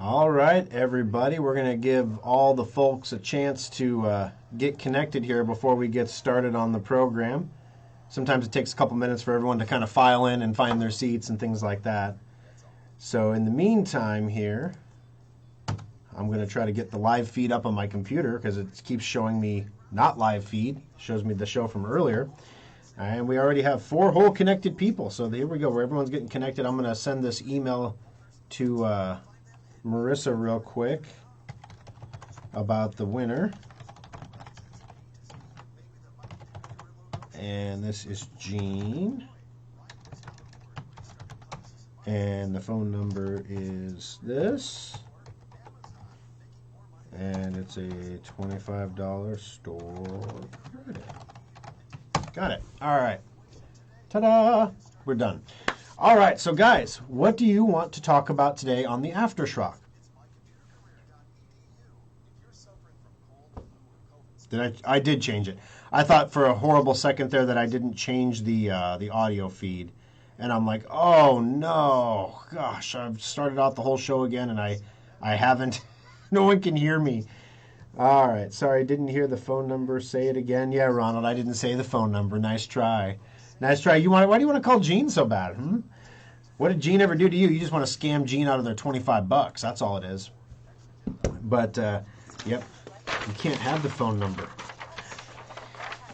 All right, everybody. We're going to give all the folks a chance to get connected here before we get started on the program. Sometimes it takes a couple minutes for everyone to kind of file in and find their seats and things like that. So in the meantime here, I'm going to try to get the live feed up on my computer because it keeps showing me not live feed. It shows me the show from earlier. And we already have 4 whole connected people. So here we go, where everyone's getting connected. I'm going to send this email to Marissa real quick about the winner. And this is Jean. And the phone number is this. And it's a $25 store credit. Got it. All right. Ta-da! We're done. All right, so guys, what do you want to talk about today on the Aftershock? I did change it. I thought for a horrible second there that I didn't change the audio feed. And I'm like, oh no, gosh, I've started out the whole show again and I haven't. No one can hear me. All right, sorry, didn't hear the phone number. Say it again. Yeah, Ronald, I didn't say the phone number. Nice try. Nice try. Why do you want to call Gene so bad? What did Gene ever do to you? You just want to scam Gene out of their $25. That's all it is. But, yep, you can't have the phone number.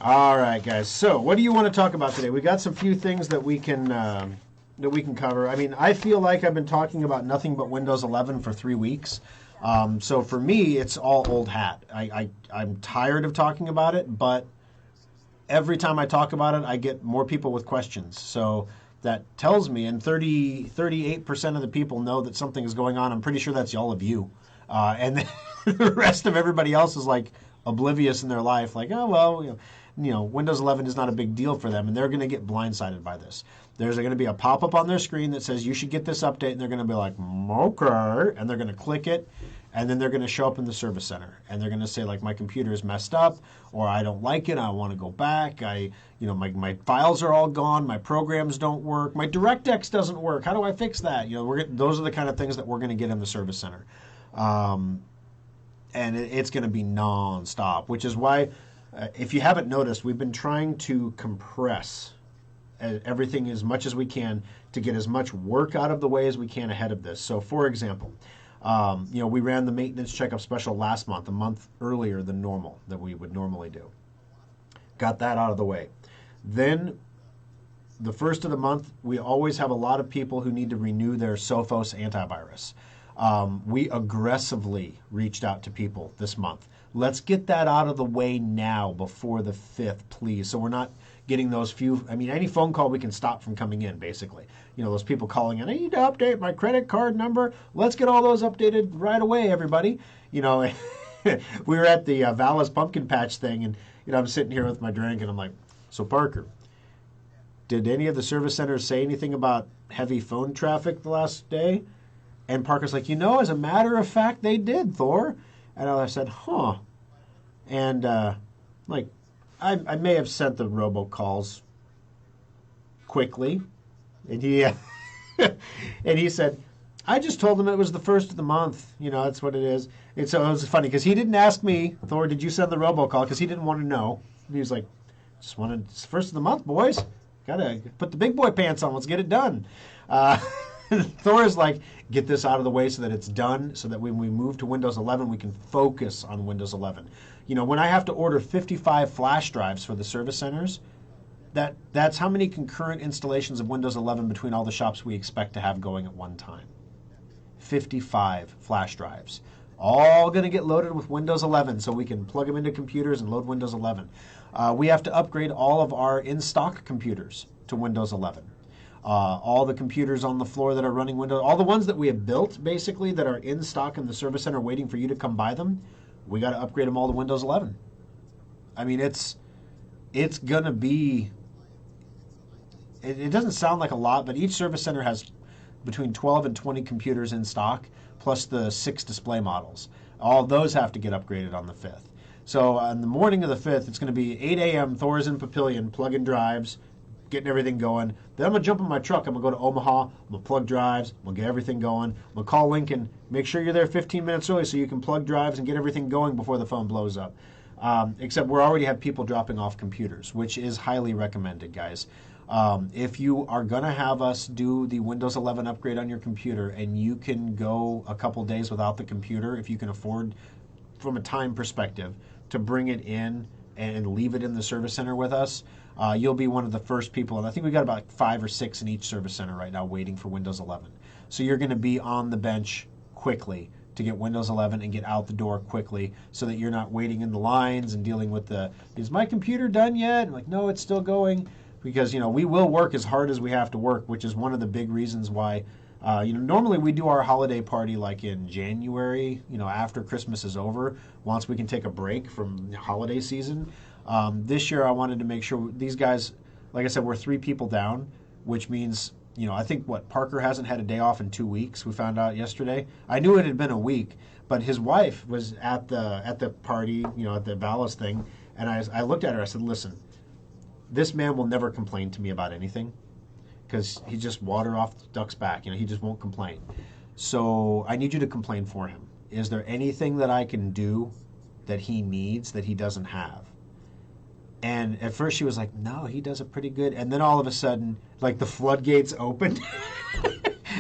All right, guys. So what do you want to talk about today? We got some few things that we can cover. I mean, I feel like I've been talking about nothing but Windows 11 for 3 weeks. So for me, it's all old hat. I'm tired of talking about it, but every time I talk about it, I get more people with questions. So that tells me, and 38% of the people know that something is going on. I'm pretty sure that's all of you. And the rest of everybody else is like oblivious in their life. Like, oh, well, Windows 11 is not a big deal for them, and they're going to get blindsided by this. There's going to be a pop-up on their screen that says you should get this update, and they're going to be like, okay, and they're going to click it, and then they're going to show up in the service center, and they're going to say, like, my computer is messed up, or I don't like it, I want to go back, my files are all gone, my programs don't work, my DirectX doesn't work, how do I fix that? Those are the kind of things that we're going to get in the service center. And it's going to be non-stop, which is why, if you haven't noticed, we've been trying to compress everything as much as we can to get as much work out of the way as we can ahead of this. So, for example, we ran the maintenance checkup special last month, a month earlier than normal, that we would normally do. Got that out of the way. Then, the first of the month, we always have a lot of people who need to renew their Sophos antivirus. We aggressively reached out to people this month. Let's get that out of the way now before the 5th, please. So we're not getting those any phone call we can stop from coming in, basically. Those people calling in, I need to update my credit card number. Let's get all those updated right away, everybody. We were at the Vala's Pumpkin Patch thing, and, I'm sitting here with my drink, and I'm like, so Parker, did any of the service centers say anything about heavy phone traffic the last day? And Parker's like, as a matter of fact, they did, Thor. And I said, huh. And, I may have sent the robocalls quickly. And he, and he said, I just told him it was the 1st of the month. That's what it is. And so it was funny because he didn't ask me, Thor, did you send the robocall? Because he didn't want to know. He was like, it's the 1st of the month, boys. Got to put the big boy pants on. Let's get it done. Thor is like, get this out of the way so that it's done, so that when we move to Windows 11, we can focus on Windows 11. When I have to order 55 flash drives for the service centers, that's how many concurrent installations of Windows 11 between all the shops we expect to have going at one time. 55 flash drives. All going to get loaded with Windows 11 so we can plug them into computers and load Windows 11. We have to upgrade all of our in-stock computers to Windows 11. All the computers on the floor that are running Windows, all the ones that we have built, basically, that are in stock in the service center waiting for you to come buy them, we got to upgrade them all to Windows 11. I mean, it's going to be, it doesn't sound like a lot, but each service center has between 12 and 20 computers in stock, plus the 6 display models. All those have to get upgraded on the 5th. So on the morning of the 5th, it's going to be 8 a.m., Thor's in Papillion, plug-in drives, getting everything going. Then I'm going to jump in my truck. I'm going to go to Omaha. I'm going to plug drives. I'm going to get everything going. I'm going to call Lincoln. Make sure you're there 15 minutes early so you can plug drives and get everything going before the phone blows up. Except we already have people dropping off computers, which is highly recommended, guys. If you are going to have us do the Windows 11 upgrade on your computer and you can go a couple days without the computer, if you can afford, from a time perspective, to bring it in and leave it in the service center with us, you'll be one of the first people. And I think we've got about 5 or 6 in each service center right now waiting for Windows 11. So you're going to be on the bench quickly to get Windows 11 and get out the door quickly so that you're not waiting in the lines and dealing with the, is my computer done yet? I'm like, no, it's still going. Because, we will work as hard as we have to work, which is one of the big reasons why, normally we do our holiday party like in January, after Christmas is over, once we can take a break from holiday season. This year I wanted to make sure these guys, like I said, we're 3 people down, which means, I think Parker hasn't had a day off in 2 weeks. We found out yesterday. I knew it had been a week, but his wife was at the party, at the Ballas thing, and I looked at her, I said, listen, this man will never complain to me about anything because he just water off the duck's back. He just won't complain. So I need you to complain for him. Is there anything that I can do that he needs that he doesn't have? And at first she was like, no, he does it pretty good. And then all of a sudden, like the floodgates opened.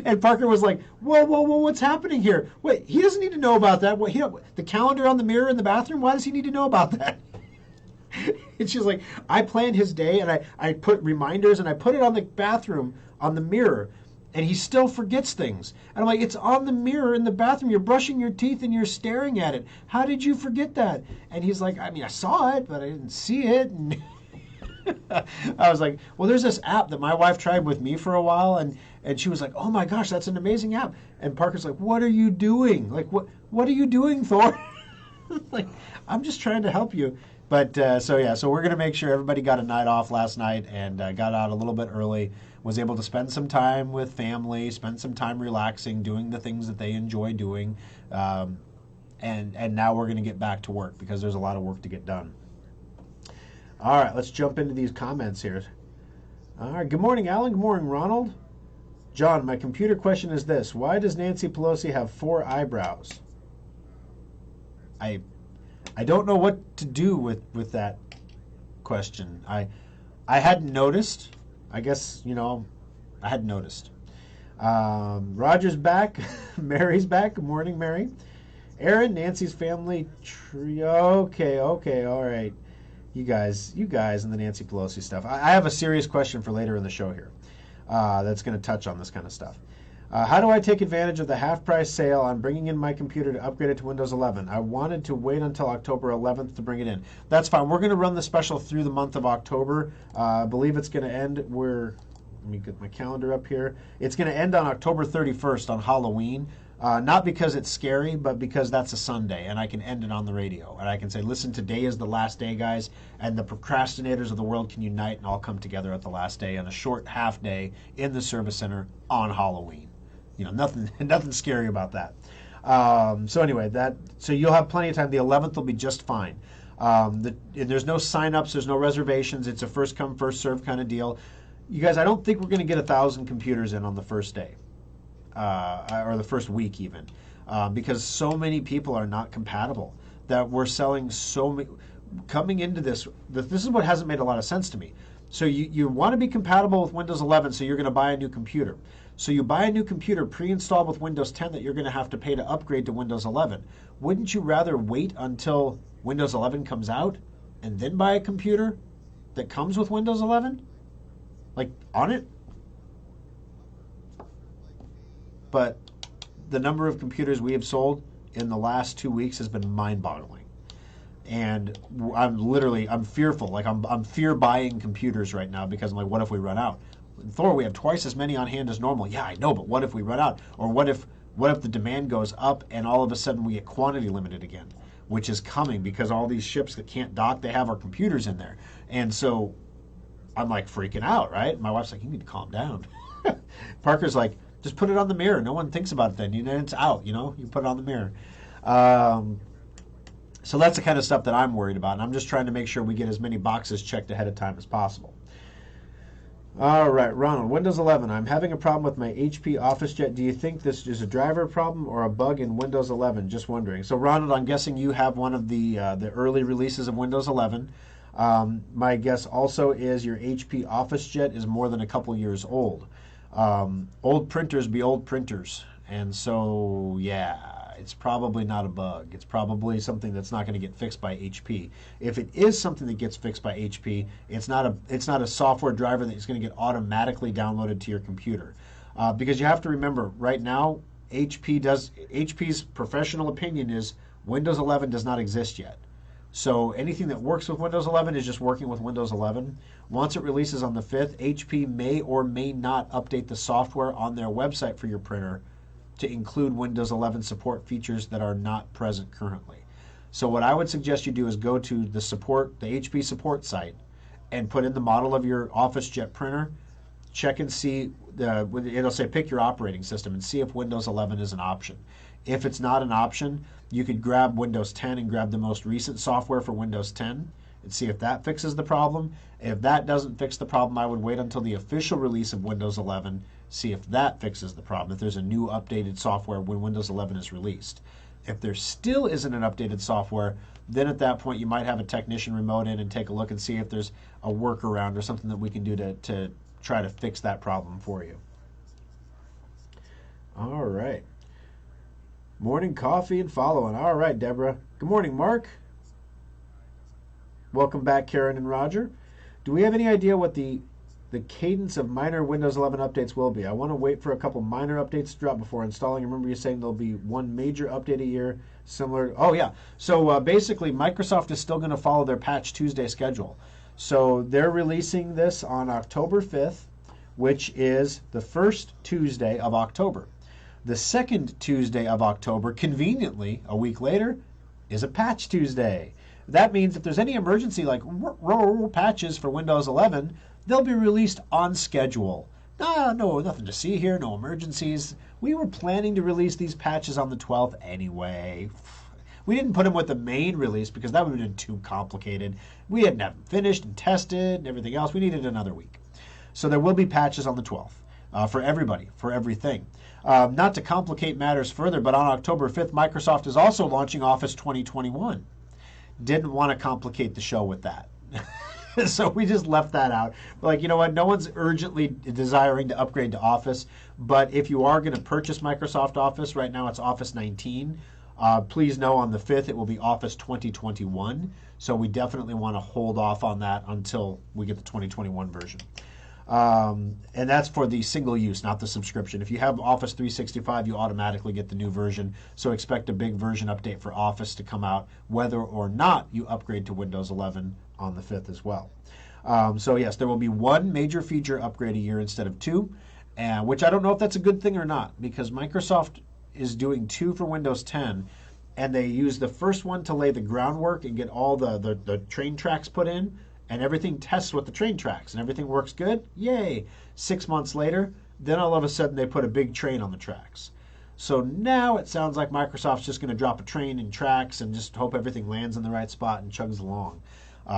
And Parker was like, whoa, what's happening here? Wait, he doesn't need to know about that. The calendar on the mirror in the bathroom, why does he need to know about that? And she's like, I planned his day and I put reminders and I put it on the bathroom, on the mirror, and he still forgets things. And I'm like, it's on the mirror in the bathroom. You're brushing your teeth and you're staring at it. How did you forget that? And he's like, I saw it, but I didn't see it. And I was like, well, there's this app that my wife tried with me for a while, and she was like, oh my gosh, that's an amazing app. And Parker's like, what are you doing? Like, what are you doing, Thor? Like, I'm just trying to help you. But so we're going to make sure everybody got a night off last night and got out a little bit early, was able to spend some time with family, spend some time relaxing, doing the things that they enjoy doing. And now we're going to get back to work because there's a lot of work to get done. All right, let's jump into these comments here. All right, good morning, Alan. Good morning, Ronald. John, my computer question is this. Why does Nancy Pelosi have 4 eyebrows? I don't know what to do with that question. I hadn't noticed. I guess, I hadn't noticed. Roger's back. Mary's back. Good morning, Mary. Aaron, Nancy's family tree. Okay, all right. You guys and the Nancy Pelosi stuff. I have a serious question for later in the show here that's going to touch on this kind of stuff. How do I take advantage of the half-price sale on bringing in my computer to upgrade it to Windows 11? I wanted to wait until October 11th to bring it in. That's fine. We're going to run the special through the month of October. I believe it's going to end let me get my calendar up here. It's going to end on October 31st on Halloween. Not because it's scary, but because that's a Sunday, and I can end it on the radio. And I can say, listen, today is the last day, guys, and the procrastinators of the world can unite and all come together at the last day on a short half day in the service center on Halloween. Nothing scary about that. So anyway, so you'll have plenty of time. The 11th will be just fine. There's no sign-ups. There's no reservations. It's a first-come, first-served kind of deal. You guys, I don't think we're going to get 1,000 computers in on the first day. Or the first week even, because so many people are not compatible that we're selling so many. Coming into this is what hasn't made a lot of sense to me. So you want to be compatible with Windows 11, so you're going to buy a new computer. So you buy a new computer pre-installed with Windows 10 that you're going to have to pay to upgrade to Windows 11. Wouldn't you rather wait until Windows 11 comes out and then buy a computer that comes with Windows 11? Like, on it? But the number of computers we have sold in the last 2 weeks has been mind-boggling. And I'm fearful. Like, I'm fear buying computers right now because I'm like, what if we run out? Thor, we have twice as many on hand as normal. Yeah, I know, but what if we run out? Or what if the demand goes up and all of a sudden we get quantity limited again, which is coming because all these ships that can't dock, they have our computers in there. And so I'm like freaking out, right? My wife's like, you need to calm down. Parker's like, just put it on the mirror. No one thinks about it then. It's out, You put it on the mirror. So that's the kind of stuff that I'm worried about. And I'm just trying to make sure we get as many boxes checked ahead of time as possible. All right, Ronald, Windows 11. I'm having a problem with my HP OfficeJet. Do you think this is a driver problem or a bug in Windows 11? Just wondering. So, Ronald, I'm guessing you have one of the early releases of Windows 11. My guess also is your HP OfficeJet is more than a couple years old. Old printers be old printers, and so yeah, it's probably not a bug. It's probably something that's not going to get fixed by HP. If it is something that gets fixed by HP, it's not a software driver that is going to get automatically downloaded to your computer, because you have to remember right now HP's professional opinion is Windows 11 does not exist yet. So anything that works with Windows 11 is just working with Windows 11. Once it releases on the 5th, HP may or may not update the software on their website for your printer to include Windows 11 support features that are not present currently. So what I would suggest you do is go to the HP support site, and put in the model of your OfficeJet printer. Check and see, it'll say pick your operating system and see if Windows 11 is an option. If it's not an option, you could grab Windows 10 and grab the most recent software for Windows 10 and see if that fixes the problem. If that doesn't fix the problem, I would wait until the official release of Windows 11, see if that fixes the problem, if there's a new updated software when Windows 11 is released. If there still isn't an updated software, then at that point you might have a technician remote in and take a look and see if there's a workaround or something that we can do to try to fix that problem for you. All right. Morning coffee and following. All right, Deborah. Good morning, Mark. Welcome back, Karen and Roger. Do we have any idea what the cadence of minor Windows 11 updates will be? I want to wait for a couple minor updates to drop before installing. I remember you saying there'll be one major update a year, similar. Oh, yeah. So basically, Microsoft is still going to follow their Patch Tuesday schedule. So they're releasing this on October 5th, which is the first Tuesday of October. The second Tuesday of October, conveniently, a week later, is a Patch Tuesday. That means if there's any emergency like patches for Windows 11, they'll be released on schedule. No, nothing to see here, no emergencies. We were planning to release these patches on the 12th anyway. We didn't put them with the main release because that would have been too complicated. We hadn't have them finished and tested and everything else. We needed another week. So there will be patches on the 12th for everybody, for everything. Not to complicate matters further, but on October 5th, Microsoft is also launching Office 2021. Didn't want to complicate the show with that. So we just left that out. We're like, you know what? No one's urgently desiring to upgrade to Office, but if you are going to purchase Microsoft Office, right now it's Office 19. Please know on the 5th it will be Office 2021. So we definitely want to hold off on that until we get the 2021 version. And that's for the single use, not the subscription. If you have Office 365, you automatically get the new version. So expect a big version update for Office to come out, whether or not you upgrade to Windows 11 on the 5th as well. So yes, there will be one major feature upgrade a year instead of two, which I don't know if that's a good thing or not, because Microsoft is doing two for Windows 10, and they use the first one to lay the groundwork and get all the train tracks put in, and everything tests with the train tracks, and everything works good. Yay! 6 months later, then all of a sudden they put a big train on the tracks. So now it sounds like Microsoft's just going to drop a train in tracks and just hope everything lands in the right spot and chugs along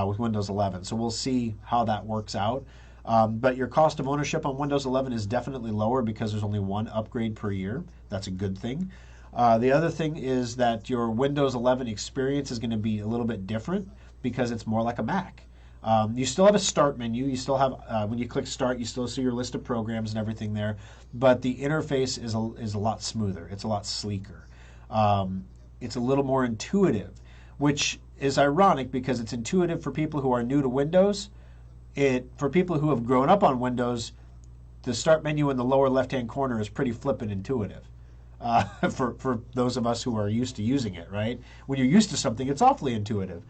with Windows 11. So we'll see how that works out. But your cost of ownership on Windows 11 is definitely lower because there's only one upgrade per year. That's a good thing. The other thing is that your Windows 11 experience is going to be a little bit different because it's more like a Mac. You still have a start menu. You still have, when you click start, you still see your list of programs and everything there. But the interface is a lot smoother. It's a lot sleeker. It's a little more intuitive, which is ironic because it's intuitive for people who are new to Windows. For people who have grown up on Windows, the start menu in the lower left-hand corner is pretty flippin' intuitive. For those of us who are used to using it, right? When you're used to something, it's awfully intuitive.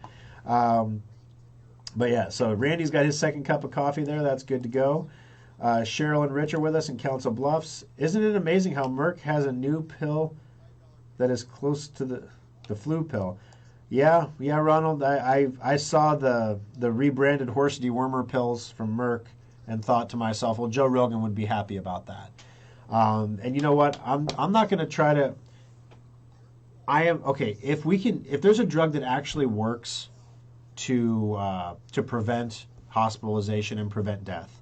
But yeah, so Randy's got his second cup of coffee there. That's good to go. Cheryl and Rich are with us in Council Bluffs. Isn't it amazing how Merck has a new pill that is close to the flu pill? Yeah, Ronald. I saw the rebranded horse dewormer pills from Merck and thought to myself, well, Joe Rogan would be happy about that. And you know what? I'm not going to try to. Okay. If there's a drug that actually works to prevent hospitalization and prevent death,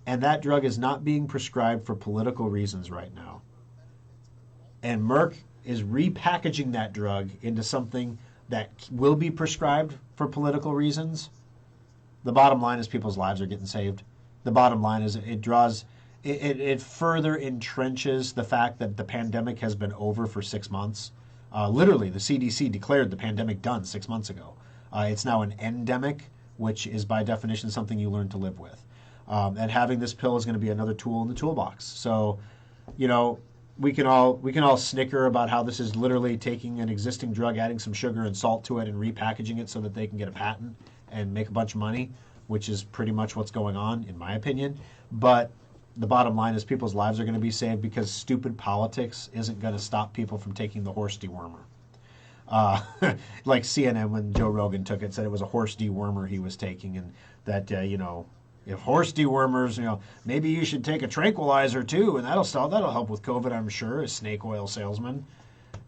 And that drug is not being prescribed for political reasons right now. And Merck is repackaging that drug into something that will be prescribed for political reasons. The bottom line is people's lives are getting saved. The bottom line is it further entrenches the fact that the pandemic has been over for 6 months. Literally, the CDC declared the pandemic done 6 months ago. It's now an endemic, which is by definition something you learn to live with. And having this pill is going to be another tool in the toolbox. So, you know, we can all snicker about how this is literally taking an existing drug, adding some sugar and salt to it, and repackaging it so that they can get a patent and make a bunch of money, which is pretty much what's going on, in my opinion. But the bottom line is people's lives are going to be saved because stupid politics isn't going to stop people from taking the horse dewormer. Like CNN, when Joe Rogan took it, said it was a horse dewormer he was taking, and that, if horse dewormers, maybe you should take a tranquilizer too, and that'll help with COVID, I'm sure, a snake oil salesman.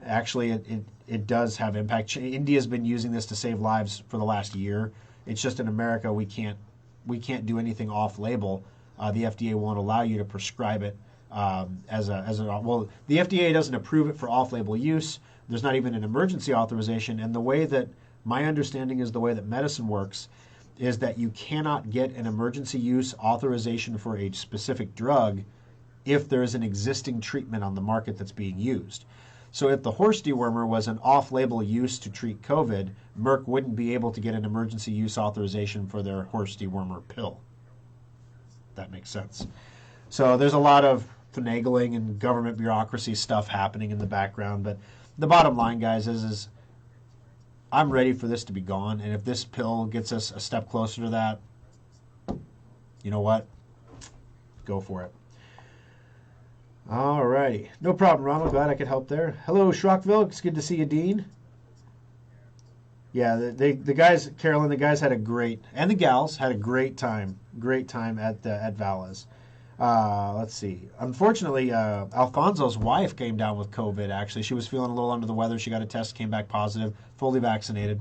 Actually, it does have impact. India's been using this to save lives for the last year. It's just in America we can't do anything off-label. The FDA won't allow you to prescribe it the FDA doesn't approve it for off-label use. There's not even an emergency authorization, and the way that my understanding is the way that medicine works is that you cannot get an emergency use authorization for a specific drug if there is an existing treatment on the market that's being used. So if the horse dewormer was an off-label use to treat COVID, Merck wouldn't be able to get an emergency use authorization for their horse dewormer pill. That makes sense. So there's a lot of finagling and government bureaucracy stuff happening in the background, but the bottom line, guys, is I'm ready for this to be gone, and if this pill gets us a step closer to that, you know what? Go for it. All righty. No problem, Ron. Glad I could help there. Hello, Schrockville. It's good to see you, Dean. Yeah, the guys, Carolyn, the guys had a great, and the gals had a great time at Vala's. Let's see. Unfortunately, Alfonso's wife came down with COVID, actually. She was feeling a little under the weather. She got a test, came back positive, fully vaccinated.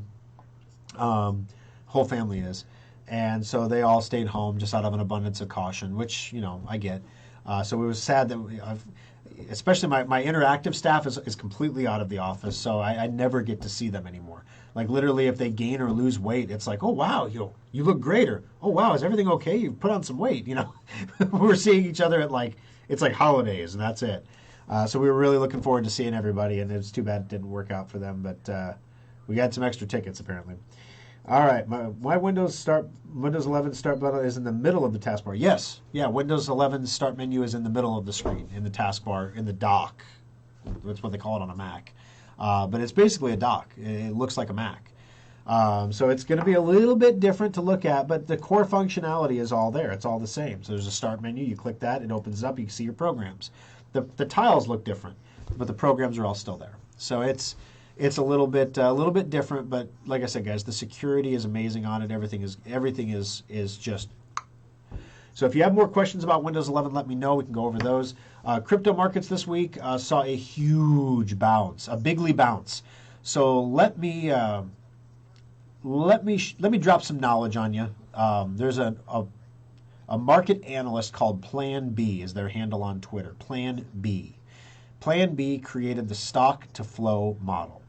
Whole family is. And so they all stayed home just out of an abundance of caution, which, I get. So it was sad that, especially my interactive staff is completely out of the office, so I never get to see them anymore. Like literally, if they gain or lose weight, it's like, oh wow, you look great, or oh wow, is everything okay? You've put on some weight. We're seeing each other at it's like holidays, and that's it. So we were really looking forward to seeing everybody, and it's too bad it didn't work out for them, but we got some extra tickets apparently. All right, my Windows 11 start button is in the middle of the taskbar. Yes, yeah, Windows 11 start menu is in the middle of the screen, in the taskbar, in the dock. That's what they call it on a Mac. But it's basically a dock. It looks like a Mac. So it's going to be a little bit different to look at, but the core functionality is all there. It's all the same. So there's a start menu. You click that, it opens up. You can see your programs. The tiles look different, but the programs are all still there. So it's a little bit different, but like I said, guys, the security is amazing on it. Everything is just. So if you have more questions about Windows 11, let me know. We can go over those. Crypto markets this week saw a huge bounce, a bigly bounce. So let me drop some knowledge on you. There's a market analyst called Plan B is their handle on Twitter. Plan B. Plan B created the stock to flow model.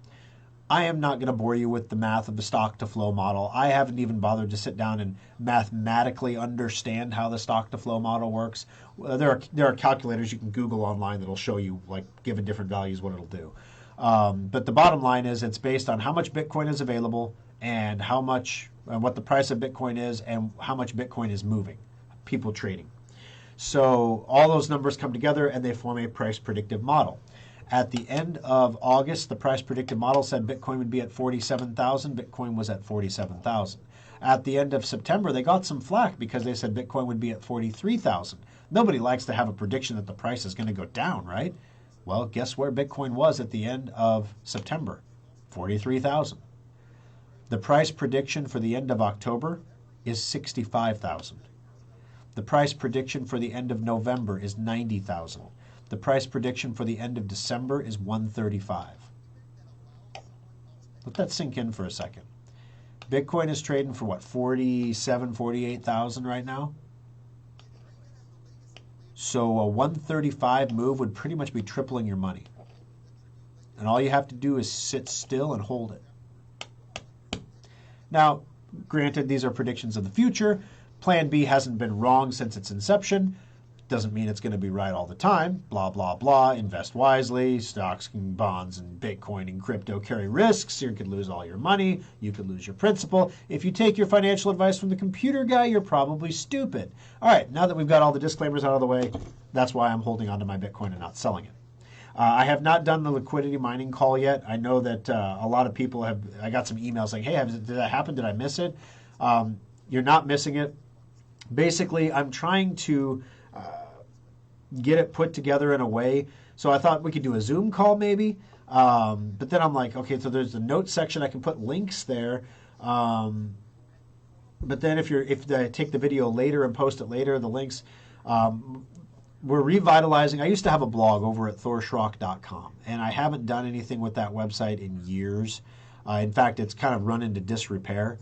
I am not going to bore you with the math of the stock to flow model. I haven't even bothered to sit down and mathematically understand how the stock to flow model works. There are calculators you can Google online that'll show you, like, given different values, what it'll do. But the bottom line is it's based on how much Bitcoin is available and what the price of Bitcoin is and how much Bitcoin is moving, people trading. So all those numbers come together and they form a price predictive model. At the end of August, the price predictive model said Bitcoin would be at 47,000. Bitcoin was at 47,000. At the end of September, they got some flack because they said Bitcoin would be at 43,000. Nobody likes to have a prediction that the price is going to go down, right? Well, guess where Bitcoin was at the end of September? 43,000. The price prediction for the end of October is 65,000. The price prediction for the end of November is 90,000. The price prediction for the end of December is 135. Let that sink in for a second. Bitcoin is trading for what, 47, 48,000 right now? So a 135 move would pretty much be tripling your money. And all you have to do is sit still and hold it. Now, granted, these are predictions of the future. Plan B hasn't been wrong since its inception. Doesn't mean it's going to be right all the time. Blah, blah, blah. Invest wisely. Stocks and bonds and Bitcoin and crypto carry risks. You could lose all your money. You could lose your principal. If you take your financial advice from the computer guy, you're probably stupid. All right, now that we've got all the disclaimers out of the way, that's why I'm holding on to my Bitcoin and not selling it. I have not done the liquidity mining call yet. I know that a lot of people have, I got some emails like, hey, did that happen? Did I miss it? You're not missing it. Basically, I'm trying to get it put together in a way. So I thought we could do a Zoom call maybe. But then I'm like, okay, so there's the notes section. I can put links there. But then if I take the video later and post it later, the links, we're revitalizing. I used to have a blog over at thorschrock.com, and I haven't done anything with that website in years. In fact, it's kind of run into disrepair.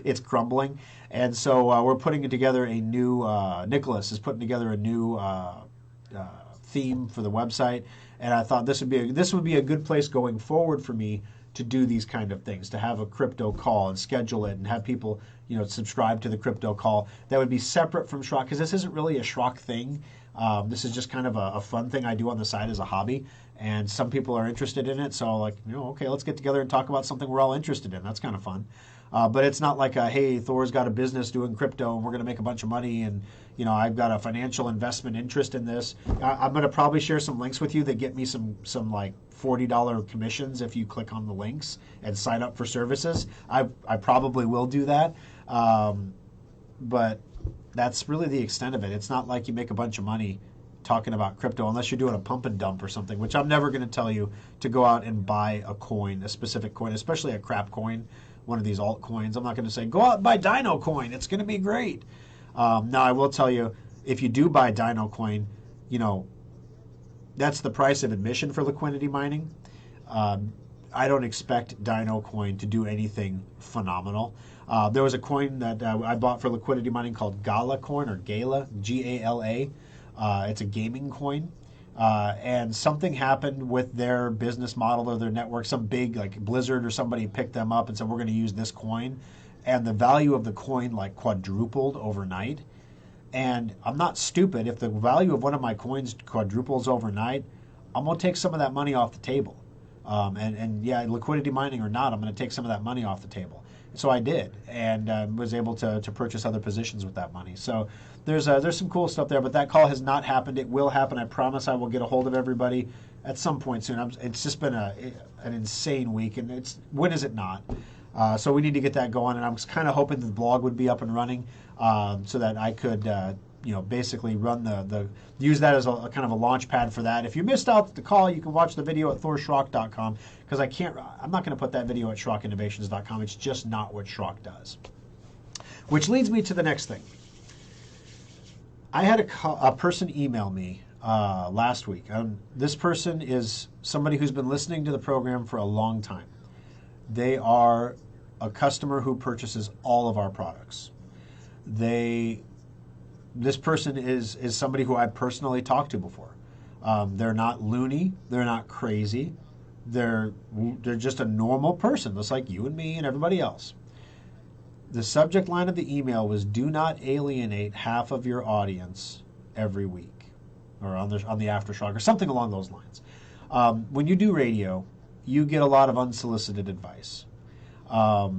It's crumbling. And so we're putting together a new, Nicholas is putting together a new theme for the website. And I thought this would be a good place going forward for me to do these kind of things, to have a crypto call and schedule it and have people, subscribe to the crypto call. That would be separate from Schrock, because this isn't really a Schrock thing. This is just kind of a fun thing I do on the side as a hobby. And some people are interested in it. So okay, let's get together and talk about something we're all interested in. That's kind of fun. But it's not like, hey, Thor's got a business doing crypto and we're going to make a bunch of money and, I've got a financial investment interest in this. I'm going to probably share some links with you that get me some like $40 commissions if you click on the links and sign up for services. I probably will do that. But that's really the extent of it. It's not like you make a bunch of money talking about crypto unless you're doing a pump and dump or something, which I'm never going to tell you to go out and buy a coin, a specific coin, especially a crap coin, one of these altcoins. I'm not going to say, go out and buy Dino coin. It's going to be great. Now, I will tell you, if you do buy Dino coin, that's the price of admission for liquidity mining. I don't expect Dino coin to do anything phenomenal. There was a coin that I bought for liquidity mining called Gala coin, or Gala, Gala. It's a gaming coin. And something happened with their business model or their network. Some big, like Blizzard or somebody picked them up and said, we're going to use this coin. And the value of the coin like quadrupled overnight. And I'm not stupid. If the value of one of my coins quadruples overnight, I'm going to take some of that money off the table. And yeah, liquidity mining or not, I'm going to take some of that money off the table. So I did, and was able to purchase other positions with that money. So there's some cool stuff there, but that call has not happened. It will happen. I promise I will get a hold of everybody at some point soon. It's just been an insane week, and when is it not? So we need to get that going, and I was kind of hoping the blog would be up and running so that I could basically run use that as a kind of a launch pad for that. If you missed out the call, you can watch the video at thorschrock.com, because I'm not going to put that video at schrockinnovations.com. It's just not what Schrock does. Which leads me to the next thing. I had a person email me last week. This person is somebody who's been listening to the program for a long time. They are a customer who purchases all of our products. This person is somebody who I personally talked to before. They're not loony. They're not crazy. They're just a normal person, just like you and me and everybody else. The subject line of the email was, do not alienate half of your audience every week, or on the Aftershock, or something along those lines. When you do radio, you get a lot of unsolicited advice. The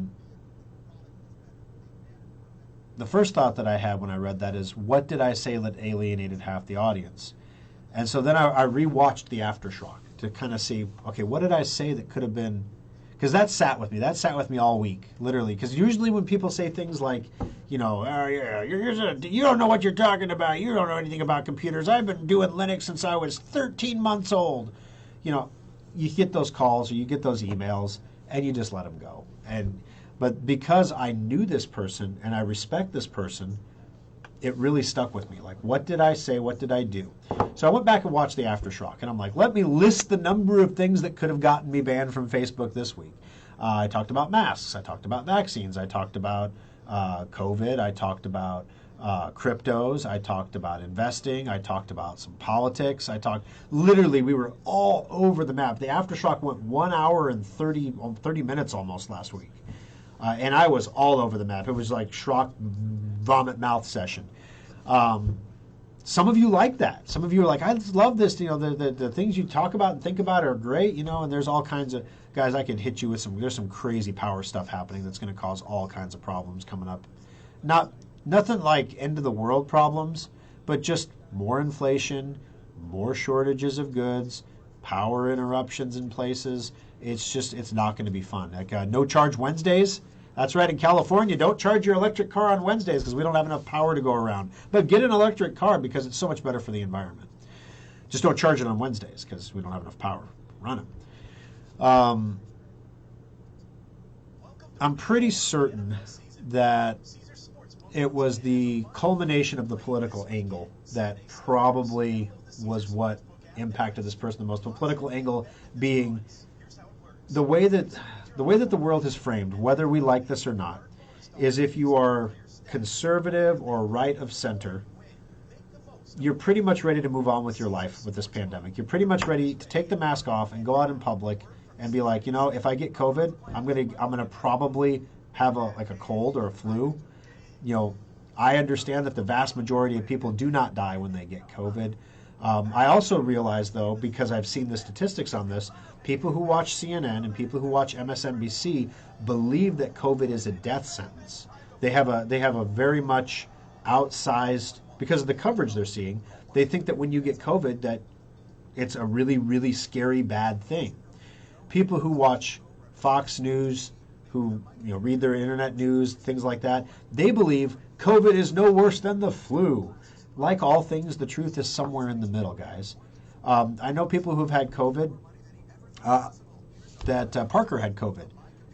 first thought that I had when I read that is, what did I say that alienated half the audience? And so then I rewatched the Aftershock to kind of see, okay, what did I say that could have been, because that sat with me. That sat with me all week, literally. Because usually when people say things like, you don't know what you're talking about. You don't know anything about computers. I've been doing Linux since I was 13 months old. You get those calls or you get those emails and you just let them go. But because I knew this person and I respect this person, it really stuck with me. Like, what did I say? What did I do? So I went back and watched the Aftershock, and I'm like, let me list the number of things that could have gotten me banned from Facebook this week. I talked about masks. I talked about vaccines. I talked about COVID. I talked about cryptos. I talked about investing. I talked about some politics. Literally, we were all over the map. The Aftershock went 1 hour and 30 minutes almost last week. And I was all over the map. It was like Schrock vomit mouth session. Some of you like that. Some of you are like, I love this. The things you talk about and think about are great, and there's all kinds of, guys, I could hit you with there's some crazy power stuff happening that's going to cause all kinds of problems coming up. Nothing like end of the world problems, but just more inflation, more shortages of goods, power interruptions in places. It's not going to be fun. Like no charge Wednesdays. That's right, in California, don't charge your electric car on Wednesdays because we don't have enough power to go around. But get an electric car because it's so much better for the environment. Just don't charge it on Wednesdays because we don't have enough power to run it. I'm pretty certain that it was the culmination of the political angle that probably was what impacted this person the most. The political angle being the way that the world is framed, whether we like this or not, is if you are conservative or right of center, you're pretty much ready to move on with your life with this pandemic. You're pretty much ready to take the mask off and go out in public and be like, if I get COVID, I'm gonna probably have a cold or a flu. I understand that the vast majority of people do not die when they get COVID. I also realize, though, because I've seen the statistics on this, people who watch CNN and people who watch MSNBC believe that COVID is a death sentence. They have a very much outsized, because of the coverage they're seeing, they think that when you get COVID that it's a really, really scary, bad thing. People who watch Fox News, who read their internet news, things like that, they believe COVID is no worse than the flu. Like all things, the truth is somewhere in the middle, guys. I know people who've had COVID, Parker had COVID.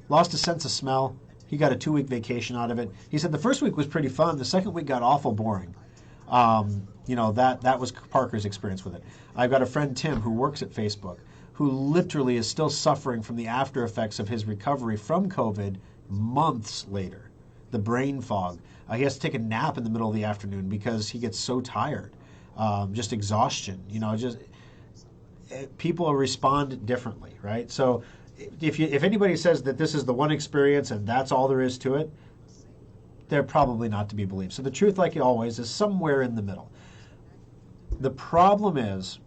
Lost his sense of smell. He got a 2-week vacation out of it. He said the first week was pretty fun. The second week got awful boring. That was Parker's experience with it. I've got a friend, Tim, who works at Facebook, who literally is still suffering from the after effects of his recovery from COVID months later. The brain fog. He has to take a nap in the middle of the afternoon because he gets so tired. Just exhaustion. People respond differently, right? So if anybody says that this is the one experience and that's all there is to it, they're probably not to be believed. So the truth, like always, is somewhere in the middle. The problem is,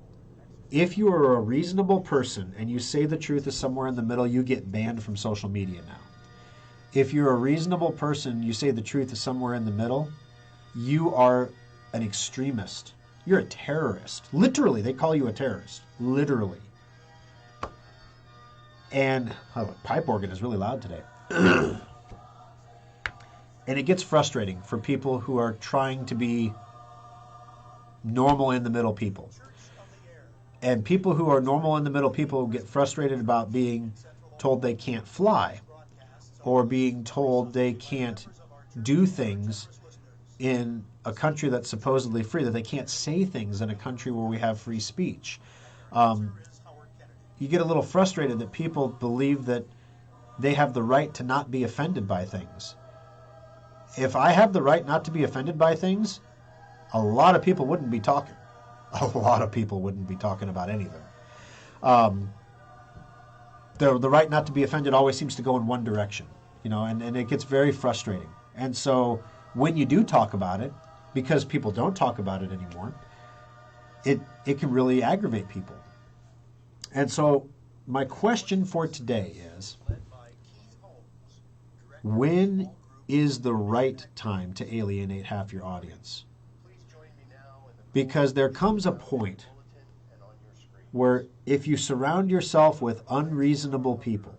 if you are a reasonable person and you say the truth is somewhere in the middle, you get banned from social media now. If you're a reasonable person, you say the truth is somewhere in the middle, you are an extremist. You're a terrorist. Literally, they call you a terrorist. Literally. And the pipe organ is really loud today. And it gets frustrating for people who are trying to be normal in the middle people. And people who are normal in the middle people get frustrated about being told they can't fly, or being told they can't do things in a country that's supposedly free, that they can't say things in a country where we have free speech. You get a little frustrated that people believe that they have the right to not be offended by things. If I have the right not to be offended by things, a lot of people wouldn't be talking. A lot of people wouldn't be talking about anything. The right not to be offended always seems to go in one direction, and it gets very frustrating. And so when you do talk about it, because people don't talk about it anymore, it can really aggravate people. And so my question for today is, when is the right time to alienate half your audience? Because there comes a point where if you surround yourself with unreasonable people,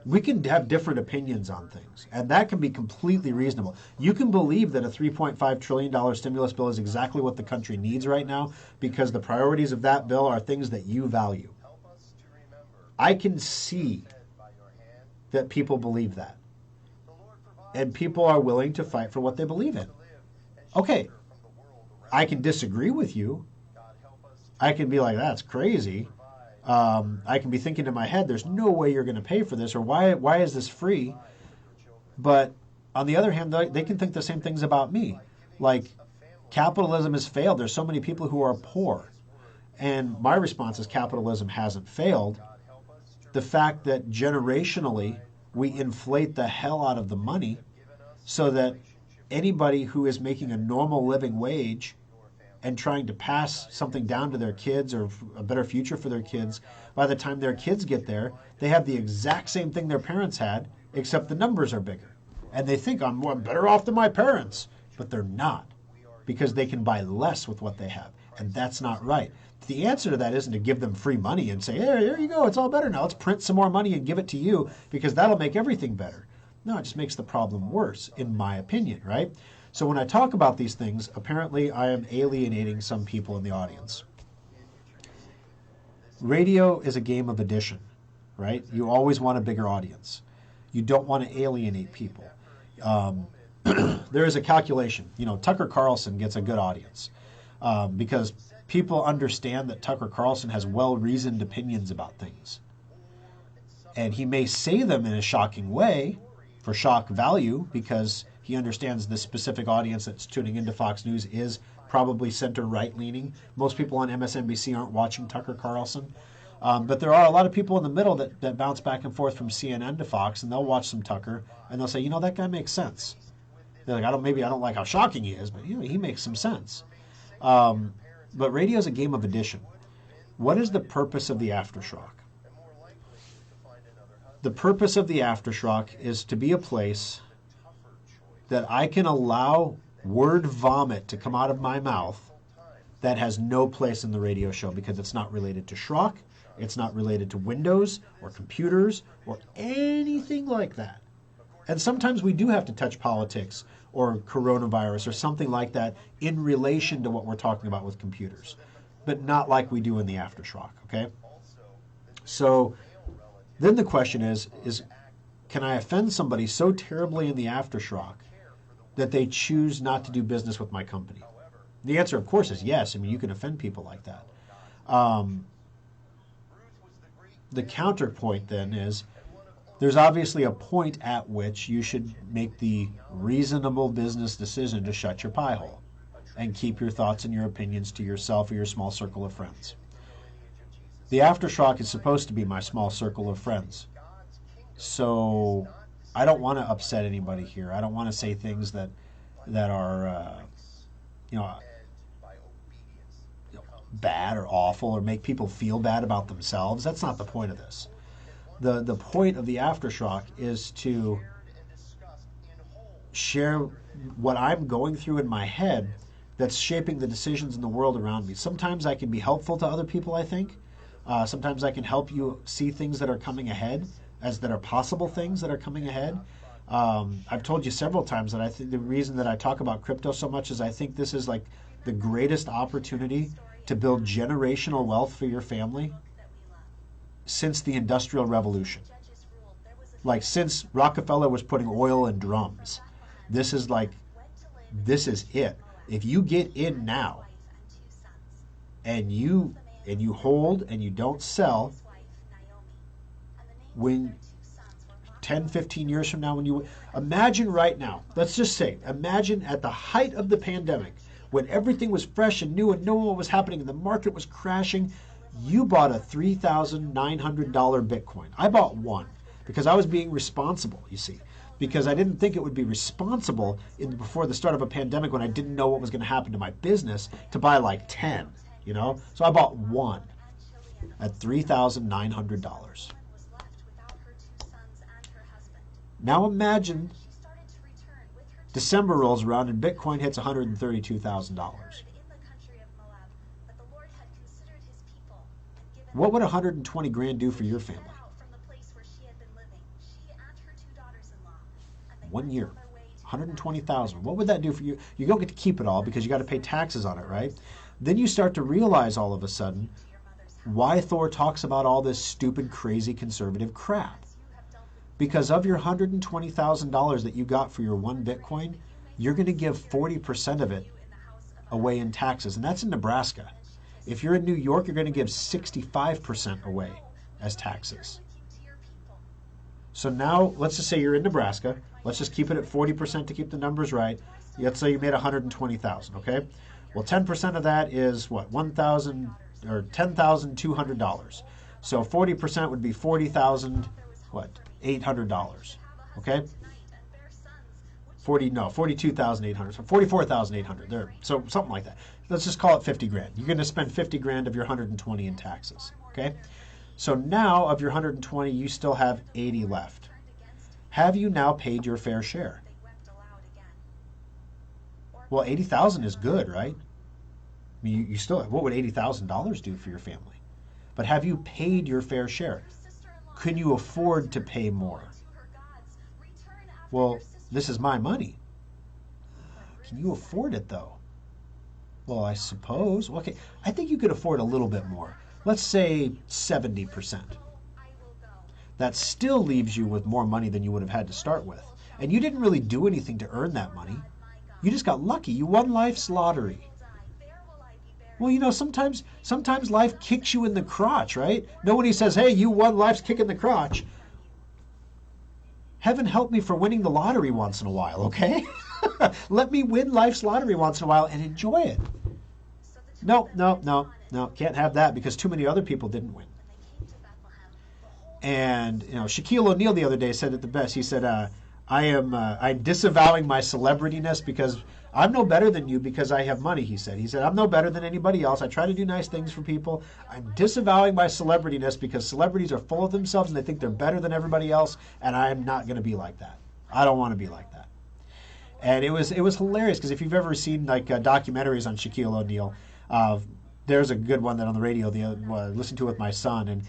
we can have different opinions on things, and that can be completely reasonable. You can believe that a $3.5 trillion stimulus bill is exactly what the country needs right now because the priorities of that bill are things that you value. I can see that people believe that, and people are willing to fight for what they believe in. Okay, I can disagree with you. I can be like, that's crazy. I can be thinking in my head, there's no way you're going to pay for this, or why is this free? But on the other hand, they can think the same things about me. Like, capitalism has failed. There's so many people who are poor. And my response is capitalism hasn't failed. The fact that generationally we inflate the hell out of the money so that anybody who is making a normal living wage and trying to pass something down to their kids or a better future for their kids, by the time their kids get there, they have the exact same thing their parents had, except the numbers are bigger. And they think I'm better off than my parents, but they're not, because they can buy less with what they have. And that's not right. The answer to that isn't to give them free money and say, hey, here you go, it's all better now. Let's print some more money and give it to you because that'll make everything better. No, it just makes the problem worse, in my opinion, right? So when I talk about these things, apparently I am alienating some people in the audience. Radio is a game of addition, right? You always want a bigger audience. You don't want to alienate people. There is a calculation. Tucker Carlson gets a good audience because people understand that Tucker Carlson has well-reasoned opinions about things. And he may say them in a shocking way for shock value because he understands the specific audience that's tuning into Fox News is probably center-right leaning. Most people on MSNBC aren't watching Tucker Carlson. But there are a lot of people in the middle that bounce back and forth from CNN to Fox, and they'll watch some Tucker, and they'll say, that guy makes sense. They're like, maybe I don't like how shocking he is, but he makes some sense. But radio is a game of addition. What is the purpose of the Aftershock? The purpose of the Aftershock is to be a place that I can allow word vomit to come out of my mouth that has no place in the radio show because it's not related to Schrock, it's not related to Windows or computers or anything like that. And sometimes we do have to touch politics or coronavirus or something like that in relation to what we're talking about with computers, but not like we do in the Aftershock, okay? So then the question is can I offend somebody so terribly in the Aftershock that they choose not to do business with my company? The answer, of course, is yes. You can offend people like that. The counterpoint then is there's obviously a point at which you should make the reasonable business decision to shut your pie hole and keep your thoughts and your opinions to yourself or your small circle of friends. The Aftershock is supposed to be my small circle of friends. So I don't want to upset anybody here. I don't want to say things that are, bad or awful or make people feel bad about themselves. That's not the point of this. The point of the Aftershock is to share what I'm going through in my head that's shaping the decisions in the world around me. Sometimes I can be helpful to other people, I think. Sometimes I can help you see things that are coming ahead, that are possible things that are coming ahead. I've told you several times that I think the reason that I talk about crypto so much is I think this is like the greatest opportunity to build generational wealth for your family since the Industrial Revolution. Like since Rockefeller was putting oil in drums. This is it. If you get in now and you hold and you don't sell, when 10, 15 years from now, imagine right now, let's just say, imagine at the height of the pandemic, when everything was fresh and new and knowing what was happening and the market was crashing, you bought a $3,900 Bitcoin. I bought one because I was being responsible, you see, because I didn't think it would be responsible before the start of a pandemic when I didn't know what was going to happen to my business to buy like 10, So I bought one at $3,900. Now imagine December rolls around and Bitcoin hits $132,000. What would 120 grand do for your family? 1 year, 120,000. What would that do for you? You don't get to keep it all because you got to pay taxes on it, right? Then you start to realize all of a sudden why Thor talks about all this stupid, crazy, conservative crap. Because of your $120,000 that you got for your one Bitcoin, you're going to give 40% of it away in taxes, and that's in Nebraska. If you're in New York, you're going to give 65% away as taxes. So now, let's just say you're in Nebraska. Let's just keep it at 40% to keep the numbers right. Let's say you made 120,000. Okay. Well, 10% of that is what? 1,000 or $10,200. So 40% would be 40,000. What? $800. Okay. 42,800. So 44,800 there. So something like that. Let's just call it 50 grand. You're going to spend 50 grand of your 120 in taxes. Okay. So now of your 120, you still have 80 left. Have you now paid your fair share? Well, 80,000 is good, right? I mean, you still, what would $80,000 do for your family? But have you paid your fair share? Can you afford to pay more? Well, this is my money. Can you afford it though? Well, I suppose. Okay, I think you could afford a little bit more. Let's say 70%. That still leaves you with more money than you would have had to start with. And you didn't really do anything to earn that money. You just got lucky. You won life's lottery. Well, you know, sometimes life kicks you in the crotch, right? Nobody says, hey, you won life's kick in the crotch. Heaven help me for winning the lottery once in a while, okay? Let me win life's lottery once in a while and enjoy it. No, can't have that because too many other people didn't win. And, you know, Shaquille O'Neal the other day said it the best. He said, I'm disavowing my celebrityness because I'm no better than you because I have money, he said. He said, I'm no better than anybody else. I try to do nice things for people. I'm disavowing my celebrityness because celebrities are full of themselves and they think they're better than everybody else, and I'm not going to be like that. I don't want to be like that. And it was hilarious because if you've ever seen like documentaries on Shaquille O'Neal, there's a good one that on the radio listened to with my son, and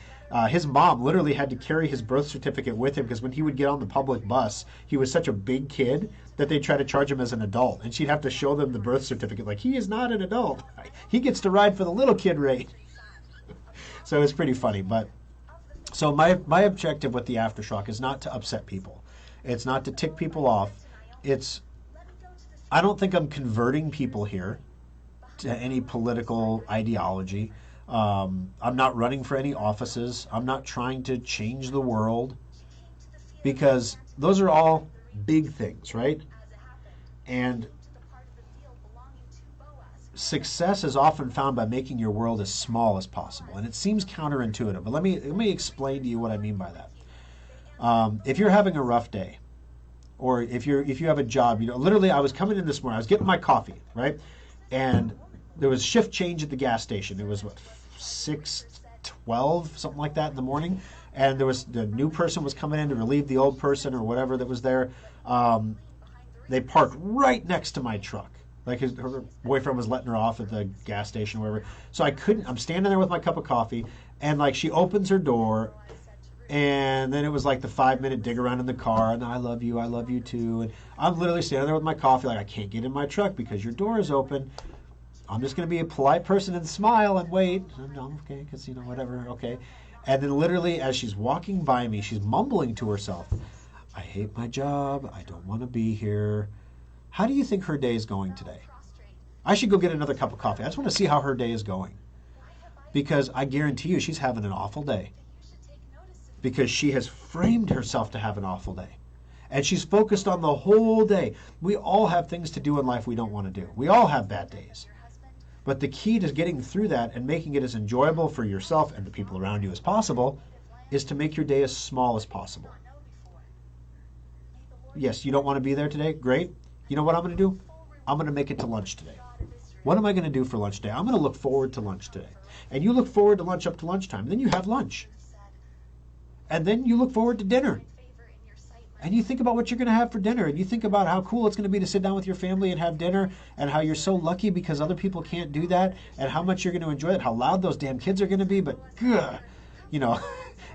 his mom literally had to carry his birth certificate with him because when he would get on the public bus, he was such a big kid that they'd try to charge him as an adult, and she'd have to show them the birth certificate like he is not an adult. He gets to ride for the little kid rate. So it's pretty funny. But so my objective with the Aftershock is not to upset people. It's not to tick people off. I don't think I'm converting people here to any political ideology. I'm not running for any offices. I'm not trying to change the world because those are all big things, right? And success is often found by making your world as small as possible. And it seems counterintuitive, but let me explain to you what I mean by that. If you're having a rough day, or if you have a job, you know, literally I was coming in this morning, I was getting my coffee, right? And there was shift change at the gas station. It was what, 6:12, something like that in the morning. And there was the new person was coming in to relieve the old person or whatever that was there. They parked right next to my truck. Like her boyfriend was letting her off at the gas station or whatever. So I'm standing there with my cup of coffee, and like she opens her door, and then it was like the 5-minute dig around in the car, and I love you too. And I'm literally standing there with my coffee, like I can't get in my truck because your door is open. I'm just going to be a polite person and smile and wait. Okay, because, you know, whatever, okay. And then literally as she's walking by me, she's mumbling to herself, I hate my job. I don't want to be here. How do you think her day is going today? I should go get another cup of coffee. I just want to see how her day is going. Because I guarantee you she's having an awful day. Because she has framed herself to have an awful day. And she's focused on the whole day. We all have things to do in life we don't want to do. We all have bad days. But the key to getting through that and making it as enjoyable for yourself and the people around you as possible is to make your day as small as possible. Yes, you don't want to be there today? Great. You know what I'm going to do? I'm going to make it to lunch today. What am I going to do for lunch today? I'm going to look forward to lunch today. And you look forward to lunch up to lunchtime. And then you have lunch. And then you look forward to dinner. And you think about what you're going to have for dinner. And you think about how cool it's going to be to sit down with your family and have dinner. And how you're so lucky because other people can't do that. And how much you're going to enjoy it. How loud those damn kids are going to be. But, you know,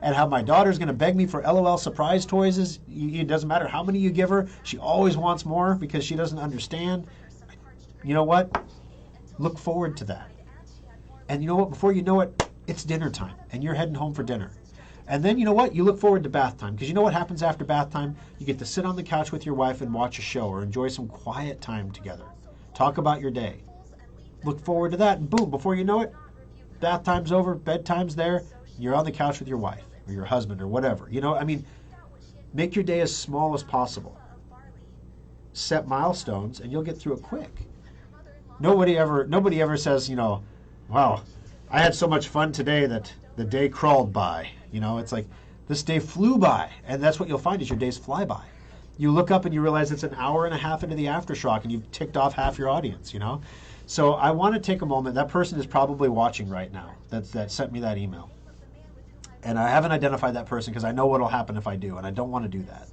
and how my daughter's going to beg me for LOL surprise toys. It doesn't matter how many you give her. She always wants more because she doesn't understand. You know what? Look forward to that. And you know what? Before you know it, it's dinner time. And you're heading home for dinner. And then, you know what? You look forward to bath time. Because you know what happens after bath time? You get to sit on the couch with your wife and watch a show or enjoy some quiet time together. Talk about your day. Look forward to that. And boom, before you know it, bath time's over, bedtime's there. You're on the couch with your wife or your husband or whatever. You know, I mean, make your day as small as possible. set milestones, and you'll get through it quick. Nobody ever says, wow, I had so much fun today that the day crawled by. It's like this day flew by, and that's what you'll find is your days fly by. You look up and you realize it's an hour and a half into the Aftershock, and you've ticked off half your audience. So I want to take a moment. That person is probably watching right now. That sent me that email, and I haven't identified that person because I know what'll happen if I do, and I don't want to do that.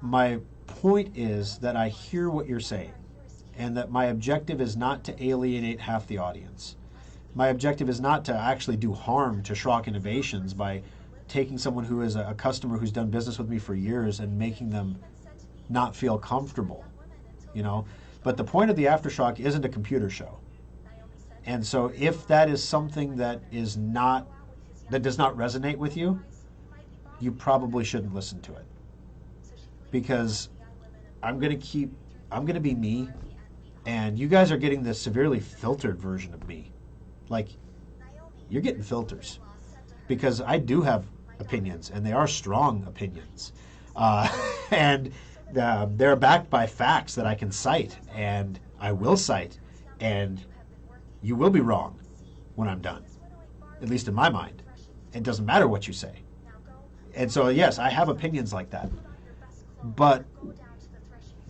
My point is that I hear what you're saying, and that my objective is not to alienate half the audience. My objective is not to actually do harm to Schrock Innovations by taking someone who is a customer who's done business with me for years and making them not feel comfortable, But the point of the Aftershock isn't a computer show. And so if that is something that does not resonate with you, you probably shouldn't listen to it. Because I'm going to be me, and you guys are getting this severely filtered version of me. Like, you're getting filters. Because I do have opinions, and they are strong opinions. And they're backed by facts that I can cite, and I will cite, and you will be wrong when I'm done, at least in my mind. It doesn't matter what you say. And so, yes, I have opinions like that. But,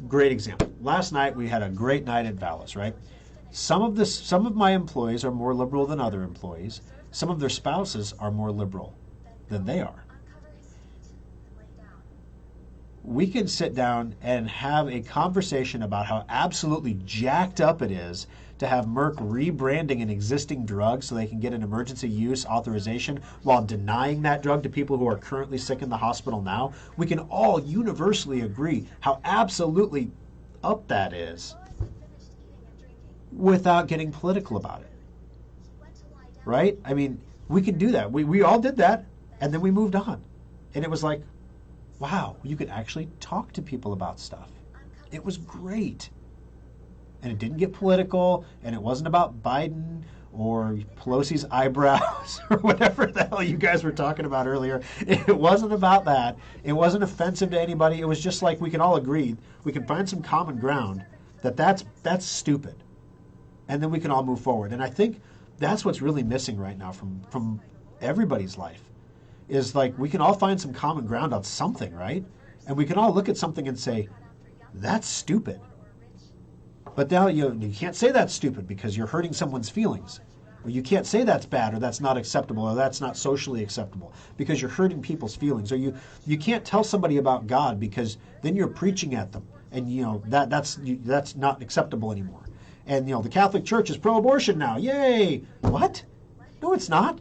great example. Last night we had a great night at Vallis, right? Some of my employees are more liberal than other employees. Some of their spouses are more liberal than they are. We can sit down and have a conversation about how absolutely jacked up it is to have Merck rebranding an existing drug so they can get an emergency use authorization while denying that drug to people who are currently sick in the hospital now. We can all universally agree how absolutely up that is without getting political about it. Right? I mean, we can do that. We all did that, and then we moved on. And it was like, wow, you could actually talk to people about stuff. It was great. And it didn't get political, and it wasn't about Biden or Pelosi's eyebrows or whatever the hell you guys were talking about earlier. It wasn't about that. It wasn't offensive to anybody. It was just like we can all agree, we can find some common ground that's stupid. And then we can all move forward. And I think that's what's really missing right now from everybody's life. Is like we can all find some common ground on something, right? And we can all look at something and say, that's stupid. But now you can't say that's stupid because you're hurting someone's feelings. Or you can't say that's bad or that's not acceptable or that's not socially acceptable because you're hurting people's feelings. Or you can't tell somebody about God because then you're preaching at them. And that's not acceptable anymore. And the Catholic Church is pro-abortion now. Yay! What? No, it's not.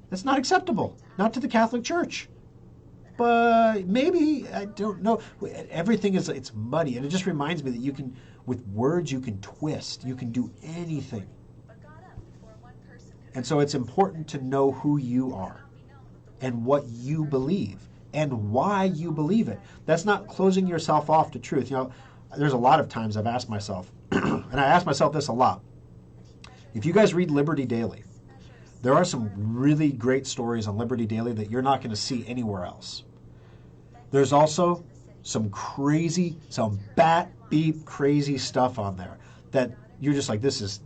That's not acceptable. Not to the Catholic Church. But maybe, I don't know. Everything it's muddy. And it just reminds me that with words, you can twist. You can do anything. And so it's important to know who you are and what you believe and why you believe it. That's not closing yourself off to truth. There's a lot of times I've asked myself, and I ask myself this a lot. If you guys read Liberty Daily, there are some really great stories on Liberty Daily that you're not going to see anywhere else. There's also some bat beep crazy stuff on there that you're just like, this is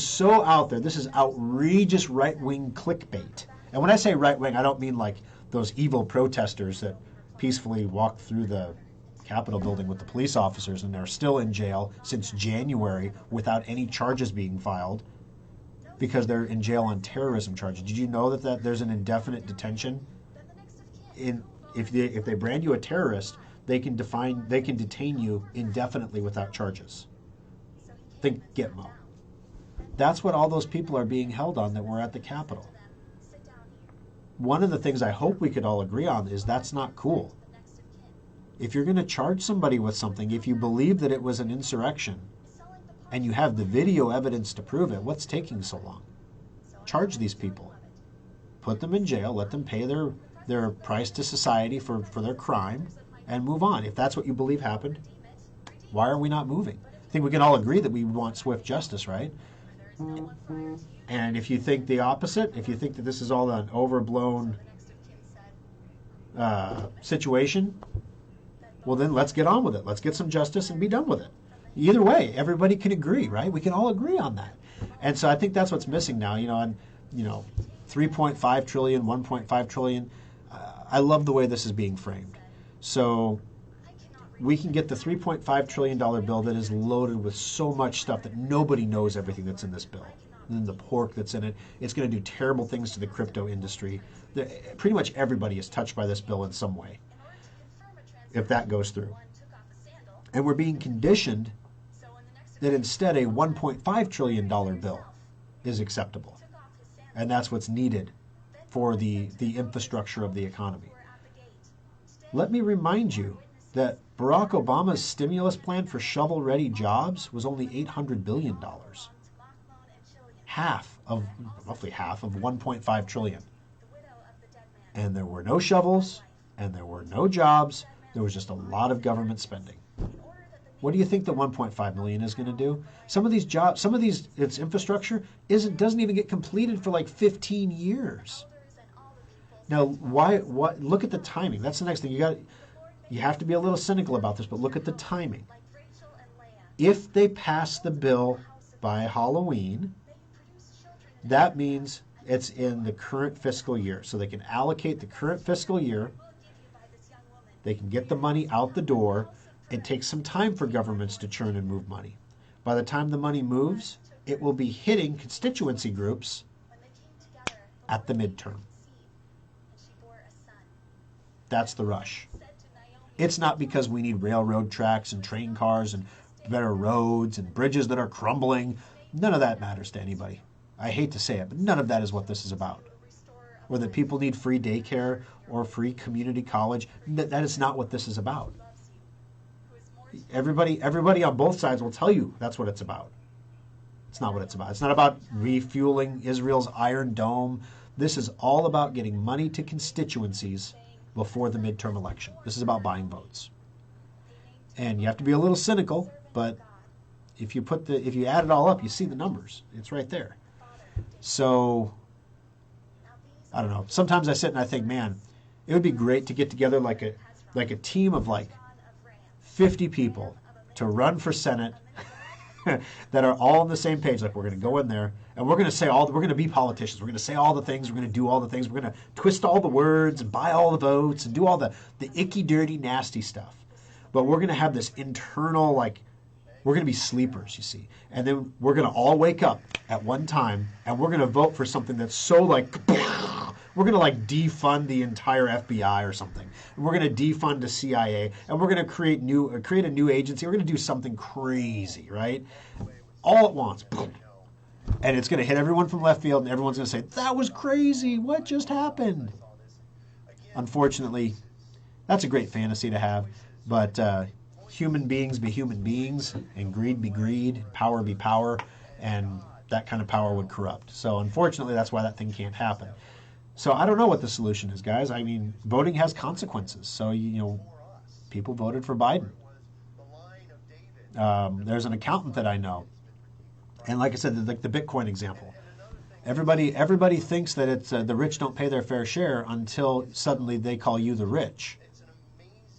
so out there. This is outrageous right-wing clickbait. And when I say right-wing, I don't mean like those evil protesters that peacefully walked through the Capitol building with the police officers and they're still in jail since January without any charges being filed because they're in jail on terrorism charges. Did you know that there's an indefinite detention? If they brand you a terrorist, they can detain you indefinitely without charges. Think Gitmo. That's what all those people are being held on that were at the Capitol. One of the things I hope we could all agree on is that's not cool. If you're going to charge somebody with something, if you believe that it was an insurrection, and you have the video evidence to prove it, what's taking so long? Charge these people. Put them in jail, let them pay their price to society for their crime, and move on. If that's what you believe happened, why are we not moving? I think we can all agree that we want swift justice, right? And if you think the opposite, if you think that this is all an overblown situation, well then let's get on with it. Let's get some justice and be done with it. Either way, everybody can agree, right? We can all agree on that. And so I think that's what's missing now. 3.5 trillion, 1.5 trillion. I love the way this is being framed. So we can get the $3.5 trillion bill that is loaded with so much stuff that nobody knows everything that's in this bill. And then the pork that's in it. It's going to do terrible things to the crypto industry. Pretty much everybody is touched by this bill in some way, if that goes through. And we're being conditioned that instead a $1.5 trillion bill is acceptable. And that's what's needed for the infrastructure of the economy. Let me remind you that Barack Obama's stimulus plan for shovel-ready jobs was only $800 billion. Roughly half of $1.5 trillion. And there were no shovels, and there were no jobs. There was just a lot of government spending. What do you think the 1.5 million is going to do? Some of these jobs, its infrastructure doesn't even get completed for like 15 years. Now, look at the timing. That's the next thing. You have to be a little cynical about this, but look at the timing. If they pass the bill by Halloween, that means it's in the current fiscal year. So they can allocate the current fiscal year. They can get the money out the door. It takes some time for governments to churn and move money. By the time the money moves, it will be hitting constituency groups at the midterm. That's the rush. It's not because we need railroad tracks and train cars and better roads and bridges that are crumbling. None of that matters to anybody. I hate to say it, but none of that is what this is about. Or that people need free daycare or free community college. That is not what this is about. Everybody on both sides will tell you that's what it's about. It's not what it's about. It's not about refueling Israel's Iron Dome. This is all about getting money to constituencies before the midterm election. This is about buying votes. And you have to be a little cynical, but if you add it all up, you see the numbers. It's right there. So I don't know. Sometimes I sit and I think, man, it would be great to get together like a team of like 50 people to run for Senate that are all on the same page. Like, we're going to go in there and we're going to be politicians. We're going to say all the things. We're going to do all the things. We're going to twist all the words and buy all the votes and do all the icky, dirty, nasty stuff. But we're going to have this internal, we're going to be sleepers, you see. And then we're going to all wake up at one time and we're going to vote for something that's so we're going to defund the entire FBI or something. And we're going to defund the CIA and we're going to create a new agency. We're going to do something crazy, right? All at once. And it's going to hit everyone from left field and everyone's going to say, that was crazy. What just happened? Unfortunately, that's a great fantasy to have, but human beings be human beings and greed be greed, power be power, and that kind of power would corrupt. So unfortunately, that's why that thing can't happen. So I don't know what the solution is, guys. I mean, voting has consequences. So, people voted for Biden. There's an accountant that I know. And like I said, the Bitcoin example. Everybody thinks that it's the rich don't pay their fair share until suddenly they call you the rich.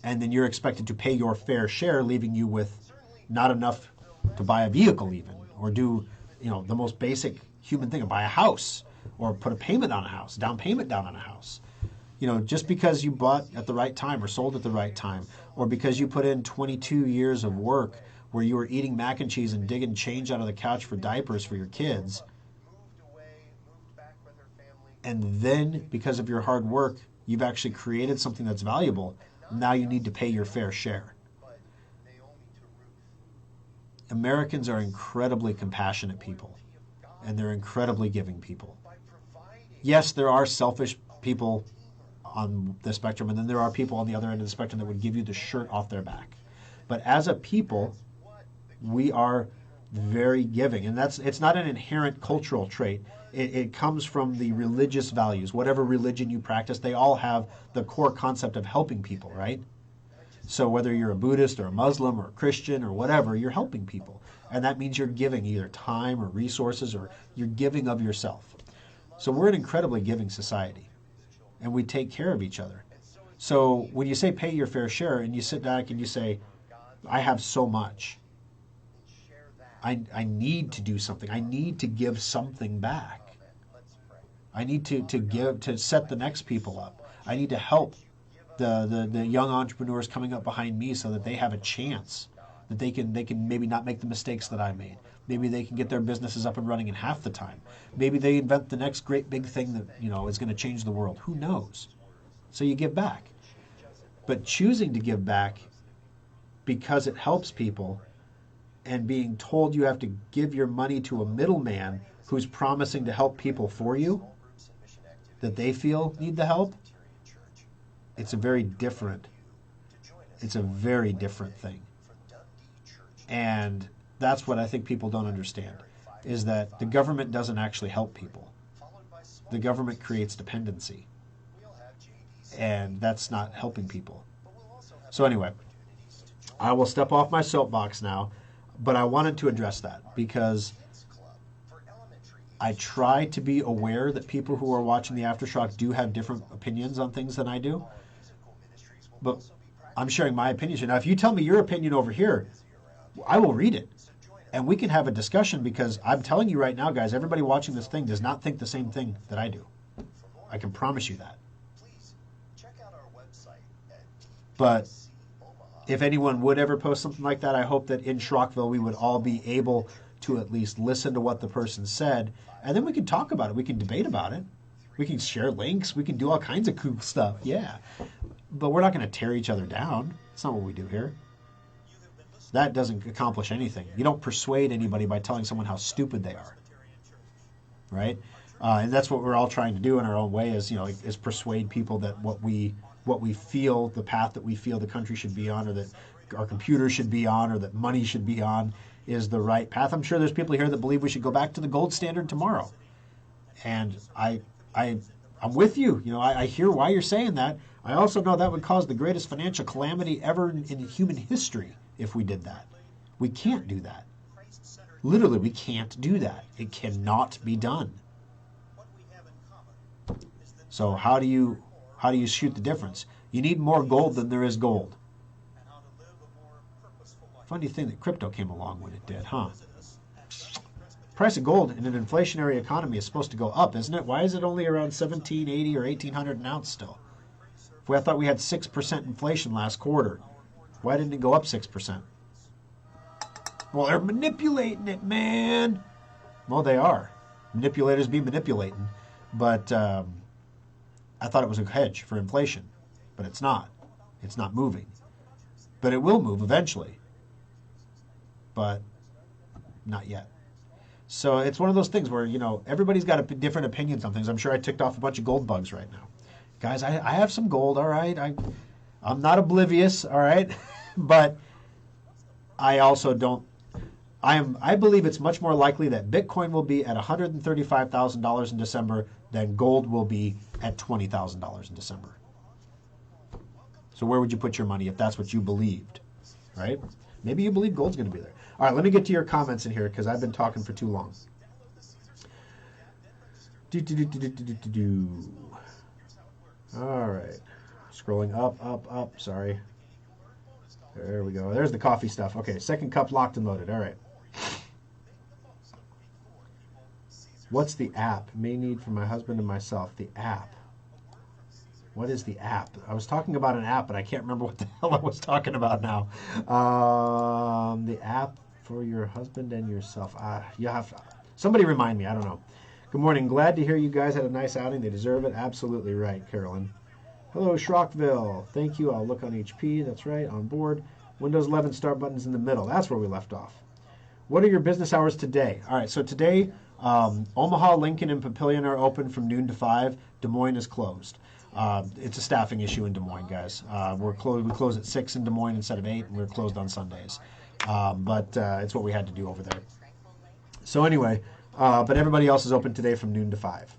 And then you're expected to pay your fair share, leaving you with not enough to buy a vehicle even, or do, the most basic human thing, buy a house. Or put a payment on a house, down payment down on a house. Just because you bought at the right time or sold at the right time, or because you put in 22 years of work where you were eating mac and cheese and digging change out of the couch for diapers for your kids, and then because of your hard work, you've actually created something that's valuable, now you need to pay your fair share. Americans are incredibly compassionate people, and they're incredibly giving people. Yes, there are selfish people on the spectrum, and then there are people on the other end of the spectrum that would give you the shirt off their back. But as a people, we are very giving, and it's not an inherent cultural trait. It comes from the religious values. Whatever religion you practice, they all have the core concept of helping people, right? So whether you're a Buddhist or a Muslim or a Christian or whatever, you're helping people. And that means you're giving either time or resources, or you're giving of yourself. So we're an incredibly giving society, and we take care of each other. So when you say pay your fair share and you sit back and you say, I have so much, I need to do something. I need to give something back. I need to give, to set the next people up. I need to help the young entrepreneurs coming up behind me so that they have a chance, that they can maybe not make the mistakes that I made. Maybe they can get their businesses up and running in half the time. Maybe they invent the next great big thing that, you know, is going to change the world. Who knows? So you give back. But choosing to give back because it helps people and being told you have to give your money to a middleman who's promising to help people for you that they feel need the help, it's a very different thing. And that's what I think people don't understand, is that the government doesn't actually help people. The government creates dependency. And that's not helping people. So anyway, I will step off my soapbox now, but I wanted to address that because I try to be aware that people who are watching the Aftershock do have different opinions on things than I do. But I'm sharing my opinion. Now, if you tell me your opinion over here, I will read it. And we can have a discussion because I'm telling you right now, guys, everybody watching this thing does not think the same thing that I do. I can promise you that. But if anyone would ever post something like that, I hope that in Schrockville we would all be able to at least listen to what the person said, and then we can talk about it. We can debate about it. We can share links. We can do all kinds of cool stuff. Yeah. But we're not going to tear each other down. That's not what we do here. That doesn't accomplish anything. You don't persuade anybody by telling someone how stupid they are. Right? And that's what we're all trying to do in our own way is, you know, is persuade people that what we feel, the path that we feel the country should be on, or that our computers should be on, or that money should be on, is the right path. I'm sure there's people here that believe we should go back to the gold standard tomorrow. And I'm with you. You know, I hear why you're saying that. I also know that would cause the greatest financial calamity ever in human history if we did that. We can't do that. Literally, we can't do that. It cannot be done. So how do you shoot the difference? You need more gold than there is gold. Funny thing that crypto came along when it did, huh? Price of gold in an inflationary economy is supposed to go up, isn't it? Why is it only around $1,780 or $1,800 an ounce still? I thought we had 6% inflation last quarter. Why didn't it go up 6%? Well, they're manipulating it, man. Well, they are. Manipulators be manipulating. But I thought it was a hedge for inflation. But it's not. It's not moving. But it will move eventually. But not yet. So it's one of those things where, you know, everybody's got different opinions on things. I'm sure I ticked off a bunch of gold bugs right now. Guys, I have some gold, all right. I'm not oblivious, all right. But I also don't. I believe it's much more likely that Bitcoin will be at $135,000 in December than gold will be at $20,000 in December. So where would you put your money if that's what you believed, right? Maybe you believe gold's going to be there. All right, let me get to your comments in here because I've been talking for too long. All right, scrolling up. Sorry. There we go. There's the coffee stuff. Okay, second cup locked and loaded. All right. What's the app? May need for my husband and myself. The app. What is the app? I was talking about an app, but I can't remember what the hell I was talking about now. The app for your husband and yourself. You have somebody remind me. I don't know. Good morning. Glad to hear you guys had a nice outing. They deserve it. Absolutely right, Carolyn. Hello, Schrockville. Thank you. I'll look on HP. That's right. On board. Windows 11 start button's in the middle. That's where we left off. What are your business hours today? All right. So today, Omaha, Lincoln, and Papillion are open from noon to 5. Des Moines is closed. It's a staffing issue in Des Moines, guys. We close at 6 in Des Moines instead of 8, and we're closed on Sundays. But it's what we had to do over there. So anyway, but everybody else is open today from noon to 5.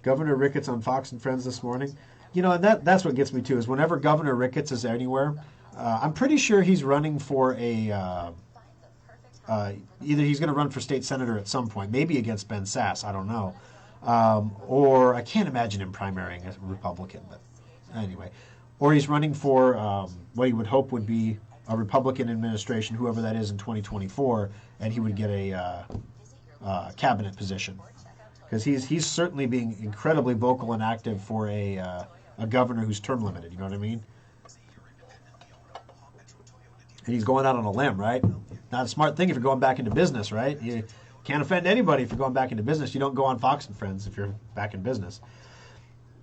Governor Ricketts on Fox and Friends this morning. You know, and that's what gets me too, is whenever Governor Ricketts is anywhere, I'm pretty sure he's running for a... either he's going to run for state senator at some point, maybe against Ben Sass, I don't know. Or I can't imagine him primarying a Republican, but anyway. Or he's running for what he would hope would be a Republican administration, whoever that is in 2024, and he would get a cabinet position. Because he's certainly being incredibly vocal and active for a governor who's term limited, you know what I mean? And he's going out on a limb, right? Not a smart thing if you're going back into business, right? You can't offend anybody if you're going back into business. You don't go on Fox and Friends if you're back in business.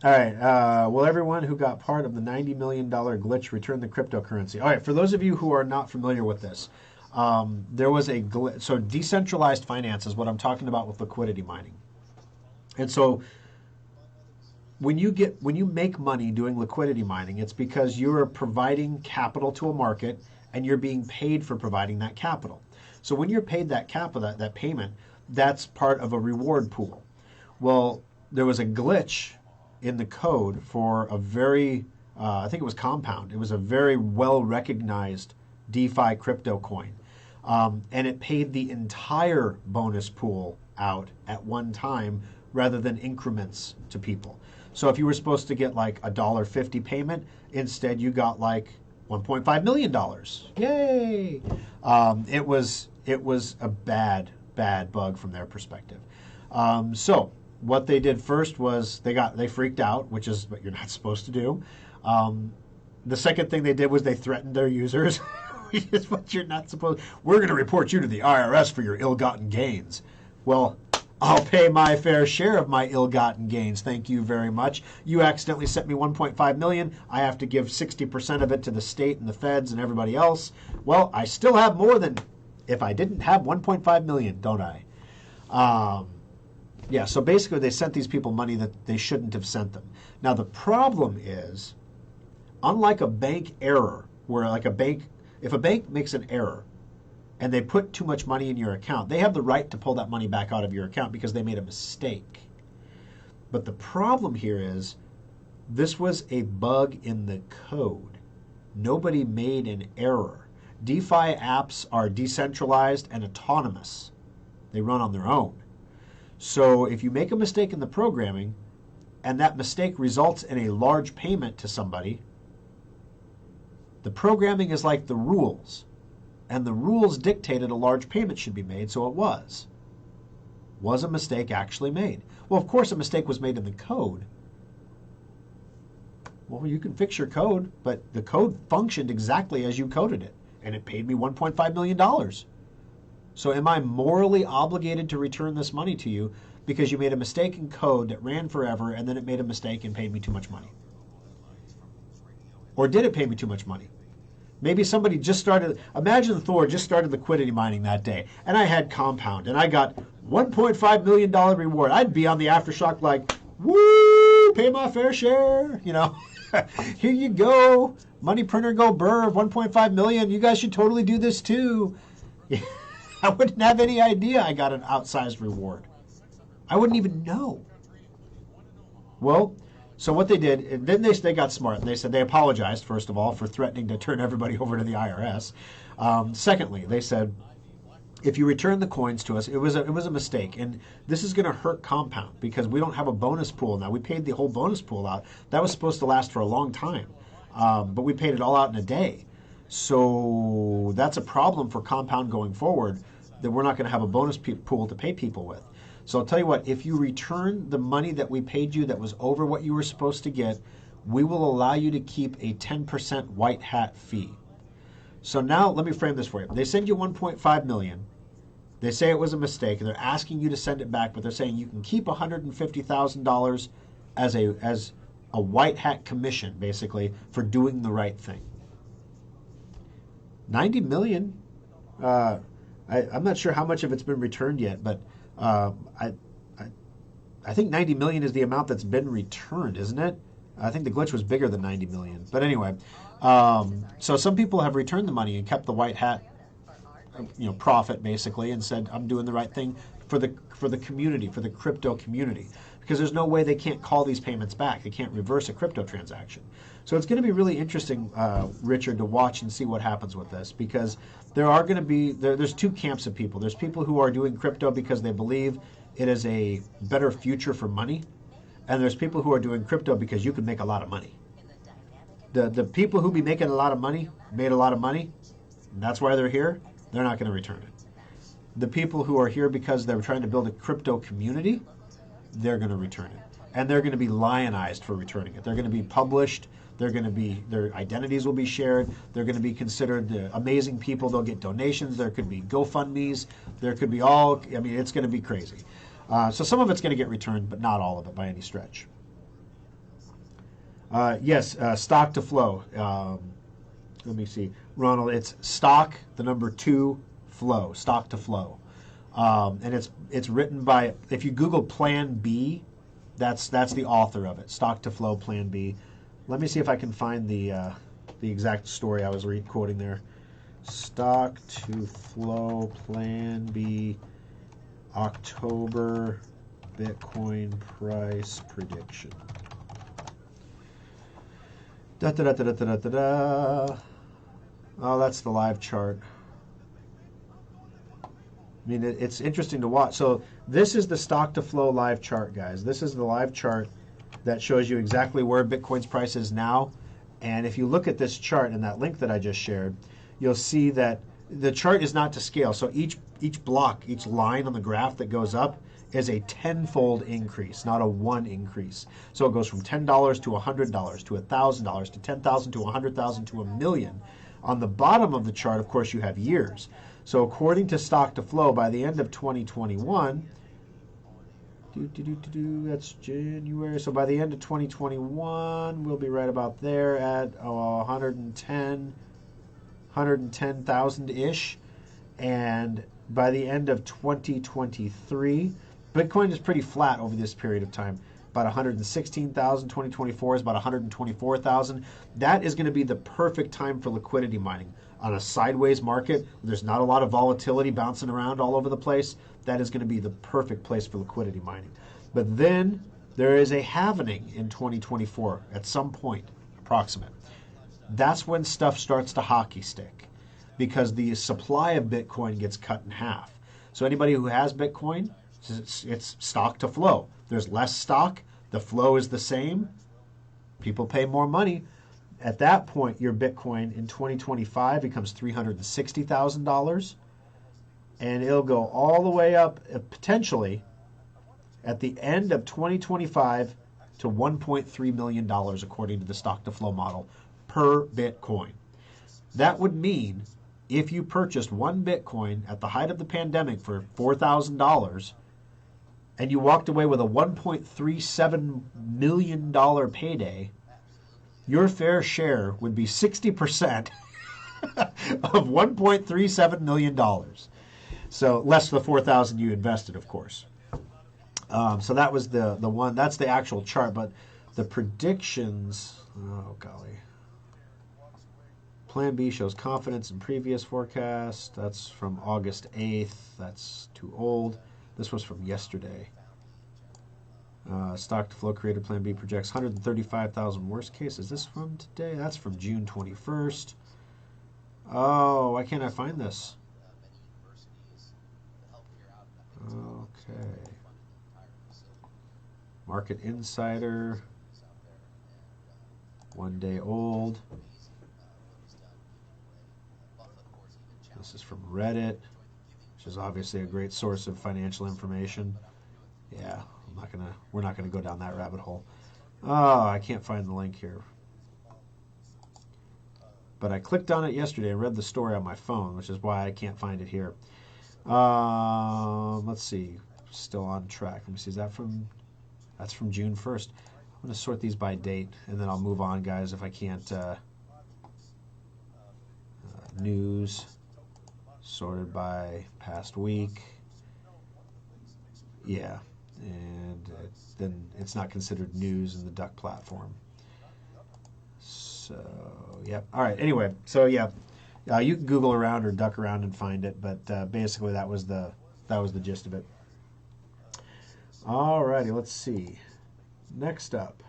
All right. Will everyone who got part of the $90 million glitch return the cryptocurrency? All right. For those of you who are not familiar with this, there was a glitch. So decentralized finance is what I'm talking about with liquidity mining. And so when you make money doing liquidity mining, it's because you're providing capital to a market and you're being paid for providing that capital. So when you're paid that capital, that payment, that's part of a reward pool. Well, there was a glitch in the code for a very, I think it was Compound. It was a very well-recognized DeFi crypto coin. And it paid the entire bonus pool out at one time rather than increments to people. So if you were supposed to get like $1.50 payment, instead you got like $1.5 million. Yay! It was a bad bug from their perspective. So what they did first was they freaked out, which is what you're not supposed to do. The second thing they did was they threatened their users, which is what you're not supposed. We're going to report you to the IRS for your ill-gotten gains. Well, I'll pay my fair share of my ill-gotten gains. Thank you very much. You accidentally sent me $1.5 million. I have to give 60% of it to the state and the feds and everybody else. Well, I still have more than if I didn't have $1.5 million, don't I? Yeah, so basically they sent these people money that they shouldn't have sent them. Now the problem is, unlike a bank error, where like if a bank makes an error and they put too much money in your account, they have the right to pull that money back out of your account because they made a mistake. But the problem here is, this was a bug in the code. Nobody made an error. DeFi apps are decentralized and autonomous. They run on their own. So if you make a mistake in the programming and that mistake results in a large payment to somebody, the programming is like the rules. And the rules dictated a large payment should be made, so it was. Was a mistake actually made? Well, of course a mistake was made in the code. Well, you can fix your code, but the code functioned exactly as you coded it, and it paid me $1.5 million. So am I morally obligated to return this money to you because you made a mistake in code that ran forever and then it made a mistake and paid me too much money? Or did it pay me too much money? Maybe somebody just started, imagine Thor just started liquidity mining that day, and I had Compound, and I got $1.5 million reward. I'd be on the Aftershock like, woo, pay my fair share, you know. Here you go, money printer go burr, 1.5 million, you guys should totally do this too. I wouldn't have any idea I got an outsized reward. I wouldn't even know. Well, so what they did, and then they got smart, and they said they apologized, first of all, for threatening to turn everybody over to the IRS. Secondly, they said, if you return the coins to us, it was a mistake, and this is going to hurt Compound because we don't have a bonus pool now. We paid the whole bonus pool out. That was supposed to last for a long time, but we paid it all out in a day. So that's a problem for Compound going forward, that we're not going to have a bonus pool to pay people with. So I'll tell you what, if you return the money that we paid you that was over what you were supposed to get, we will allow you to keep a 10% white hat fee. So now let me frame this for you. They send you $1.5 million. They say it was a mistake, and they're asking you to send it back, but they're saying you can keep $150,000 as a white hat commission, basically, for doing the right thing. 90 million, I'm not sure how much of it's been returned yet, but I think 90 million is the amount that's been returned, isn't it? I think the glitch was bigger than 90 million. But anyway, so some people have returned the money and kept the white hat, profit basically, and said, I'm doing the right thing for the community, for the crypto community, because there's no way they can't call these payments back. They can't reverse a crypto transaction. So it's going to be really interesting, Richard, to watch and see what happens with this, because there are going to be, there's two camps of people. There's people who are doing crypto because they believe it is a better future for money, and there's people who are doing crypto because you can make a lot of money. The people who be making a lot of money made a lot of money, and that's why they're here. They're not going to return it. The people who are here because they're trying to build a crypto community, they're going to return it, and they're going to be lionized for returning it. They're going to be published. They're going to be, their identities will be shared. They're going to be considered amazing people. They'll get donations. There could be GoFundMes. There could be all, I mean, it's going to be crazy. So some of it's going to get returned, but not all of it by any stretch. Yes, stock to flow. Let me see. Ronald, it's stock, the number 2, flow, stock to flow. And it's written by, if you Google Plan B, that's the author of it, stock to flow Plan B. Let me see if I can find the exact story I was quoting there. Stock to flow Plan B, October Bitcoin price prediction. Da da da da da da da da. Oh, that's the live chart. I mean, it's interesting to watch. So this is the stock to flow live chart, guys. This is the live chart that shows you exactly where Bitcoin's price is now. And if you look at this chart and that link that I just shared, you'll see that the chart is not to scale. So each block, each line on the graph that goes up is a tenfold increase, not a one increase. So it goes from $10 to $100 to $1,000 to $10,000 to $100,000 to $1 million. On the bottom of the chart, of course, you have years. So according to stock to flow, by the end of 2021, that's January. So by the end of 2021, we'll be right about there at 110,000-ish. And by the end of 2023, Bitcoin is pretty flat over this period of time. About 116,000. 2024 is about 124,000. That is going to be the perfect time for liquidity mining. On a sideways market, there's not a lot of volatility bouncing around all over the place. That is going to be the perfect place for liquidity mining. But then there is a halvening in 2024 at some point, approximate. That's when stuff starts to hockey stick because the supply of Bitcoin gets cut in half. So anybody who has Bitcoin, it's stock to flow. There's less stock, the flow is the same, people pay more money. At that point, your Bitcoin in 2025 becomes $360,000, and it'll go all the way up, potentially, at the end of 2025 to $1.3 million, according to the stock to flow model, per Bitcoin. That would mean if you purchased one Bitcoin at the height of the pandemic for $4,000, and you walked away with a $1.37 million payday, your fair share would be 60% of $1.37 million. So less the $4,000 you invested, of course. So that was the one. That's the actual chart, but the predictions. Oh golly. Plan B shows confidence in previous forecast. That's from August 8th. That's too old. This was from yesterday. Stock to flow created Plan B projects 135,000 worst case. Is this from today? That's from June 21st. Oh, why can't I find this? Okay. Market Insider. 1 day old. This is from Reddit, which is obviously a great source of financial information. Yeah, we're not gonna go down that rabbit hole. Oh, I can't find the link here. But I clicked on it yesterday and read the story on my phone, which is why I can't find it here. Let's see. Still on track. Let me see. That's from June 1st. I'm going to sort these by date, and then I'll move on, guys, if I can't. News, sorted by past week. Yeah, and then it's not considered news in the Duck platform. So, yep. All right, anyway, so yeah. You can Google around or duck around and find it, but basically that was the gist of it. All righty, let's see. Next up,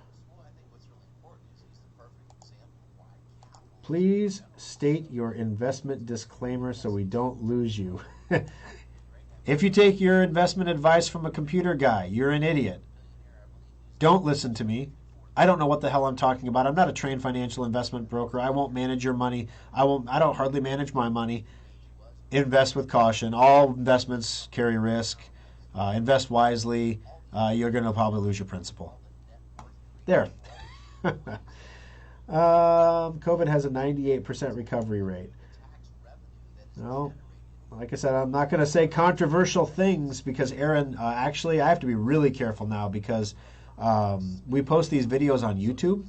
please state your investment disclaimer so we don't lose you. If you take your investment advice from a computer guy, you're an idiot. Don't listen to me. I don't know what the hell I'm talking about. I'm not a trained financial investment broker. I won't manage your money. I don't hardly manage my money. Invest with caution. All investments carry risk. Invest wisely. You're going to probably lose your principal. There. COVID has a 98% recovery rate. No, like I said, I'm not going to say controversial things because Aaron, actually, I have to be really careful now because we post these videos on YouTube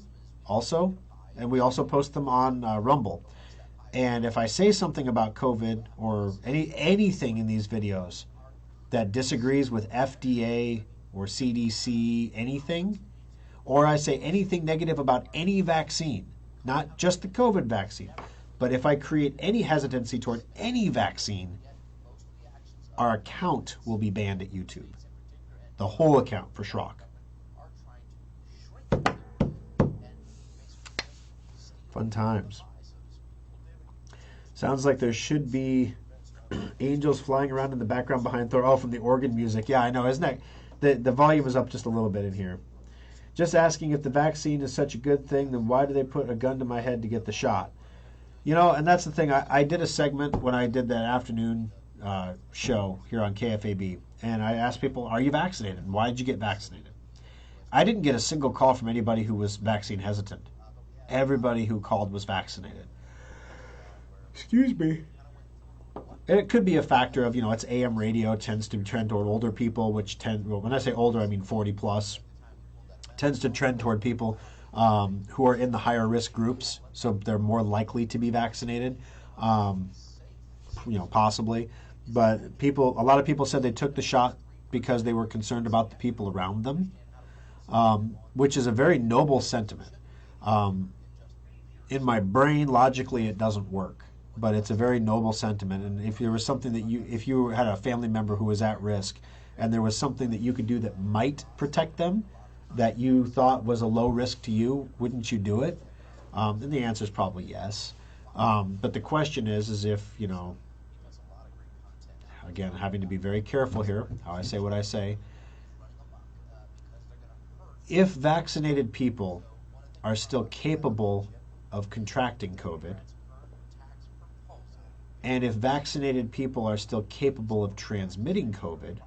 also, and we also post them on Rumble. And if I say something about COVID or anything in these videos that disagrees with FDA or CDC, anything, or I say anything negative about any vaccine, not just the COVID vaccine, but if I create any hesitancy toward any vaccine, our account will be banned at YouTube. The whole account for Schrock. Fun times. Sounds like there should be angels flying around in the background behind Thor. Oh, from the organ music. Yeah, I know. Isn't that the volume is up just a little bit in here. Just asking, if the vaccine is such a good thing, then why do they put a gun to my head to get the shot? You know, and that's the thing. I did a segment when I did that afternoon show here on KFAB, and I asked people, are you vaccinated? And why did you get vaccinated? I didn't get a single call from anybody who was vaccine hesitant. Everybody who called was vaccinated. Excuse me. And it could be a factor of, it's AM radio tends to trend toward older people, when I say older, I mean 40 plus, tends to trend toward people who are in the higher risk groups, so they're more likely to be vaccinated, possibly. But a lot of people said they took the shot because they were concerned about the people around them, which is a very noble sentiment. In my brain, logically, it doesn't work, but it's a very noble sentiment. And if there was something if you had a family member who was at risk, and there was something that you could do that might protect them, that you thought was a low risk to you, wouldn't you do it? And the answer is probably yes. But the question is if, again, having to be very careful here, how I say what I say. If vaccinated people are still capable of contracting COVID, and if vaccinated people are still capable of transmitting COVID,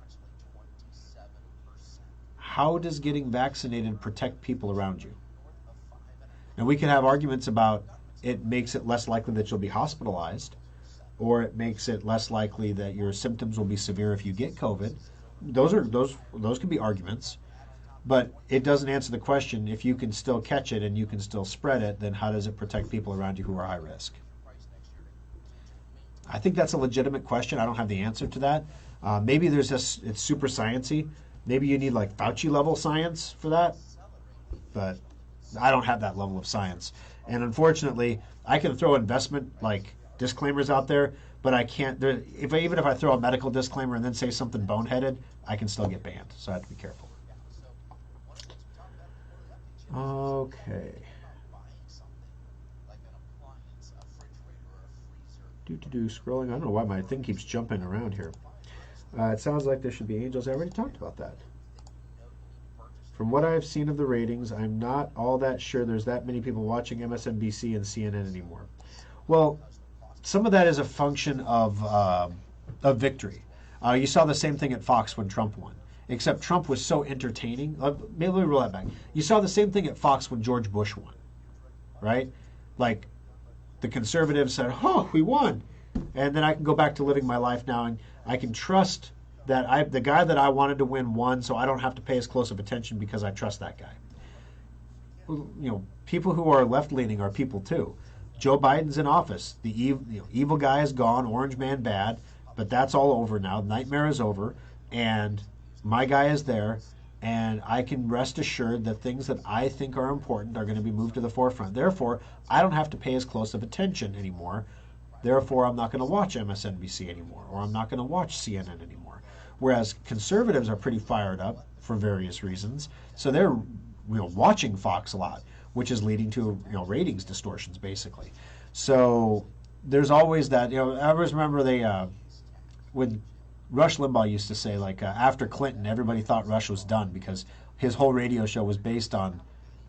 how does getting vaccinated protect people around you? And we can have arguments about it makes it less likely that you'll be hospitalized, or it makes it less likely that your symptoms will be severe if you get COVID. Those could be arguments, but it doesn't answer the question. If you can still catch it and you can still spread it, then how does it protect people around you who are high risk? I think that's a legitimate question. I don't have the answer to that. Maybe it's super sciencey. Maybe you need like Fauci level science for that, but I don't have that level of science. And unfortunately, I can throw investment disclaimers out there, but I can't. Even if I throw a medical disclaimer and then say something boneheaded, I can still get banned. So I have to be careful. Okay. Scrolling. I don't know why my thing keeps jumping around here. It sounds like there should be angels. I already talked about that. From what I've seen of the ratings, I'm not all that sure there's that many people watching MSNBC and CNN anymore. Well, some of that is a function of victory. You saw the same thing at Fox when Trump won, except Trump was so entertaining. Maybe let me roll that back. You saw the same thing at Fox when George Bush won, right? Like, the conservatives said, "Oh, we won," and then I can go back to living my life now, and I can trust that the guy that I wanted to win won, so I don't have to pay as close of attention because I trust that guy. People who are left-leaning are people too. Joe Biden's in office. The evil guy is gone, orange man bad, but that's all over now. Nightmare is over, and my guy is there, and I can rest assured that things that I think are important are going to be moved to the forefront. Therefore, I don't have to pay as close of attention anymore. Therefore, I'm not going to watch MSNBC anymore, or I'm not going to watch CNN anymore. Whereas conservatives are pretty fired up for various reasons, so they're watching Fox a lot, which is leading to ratings distortions, basically. So there's always that. I always remember when Rush Limbaugh used to say, like, after Clinton, everybody thought Rush was done because his whole radio show was based on,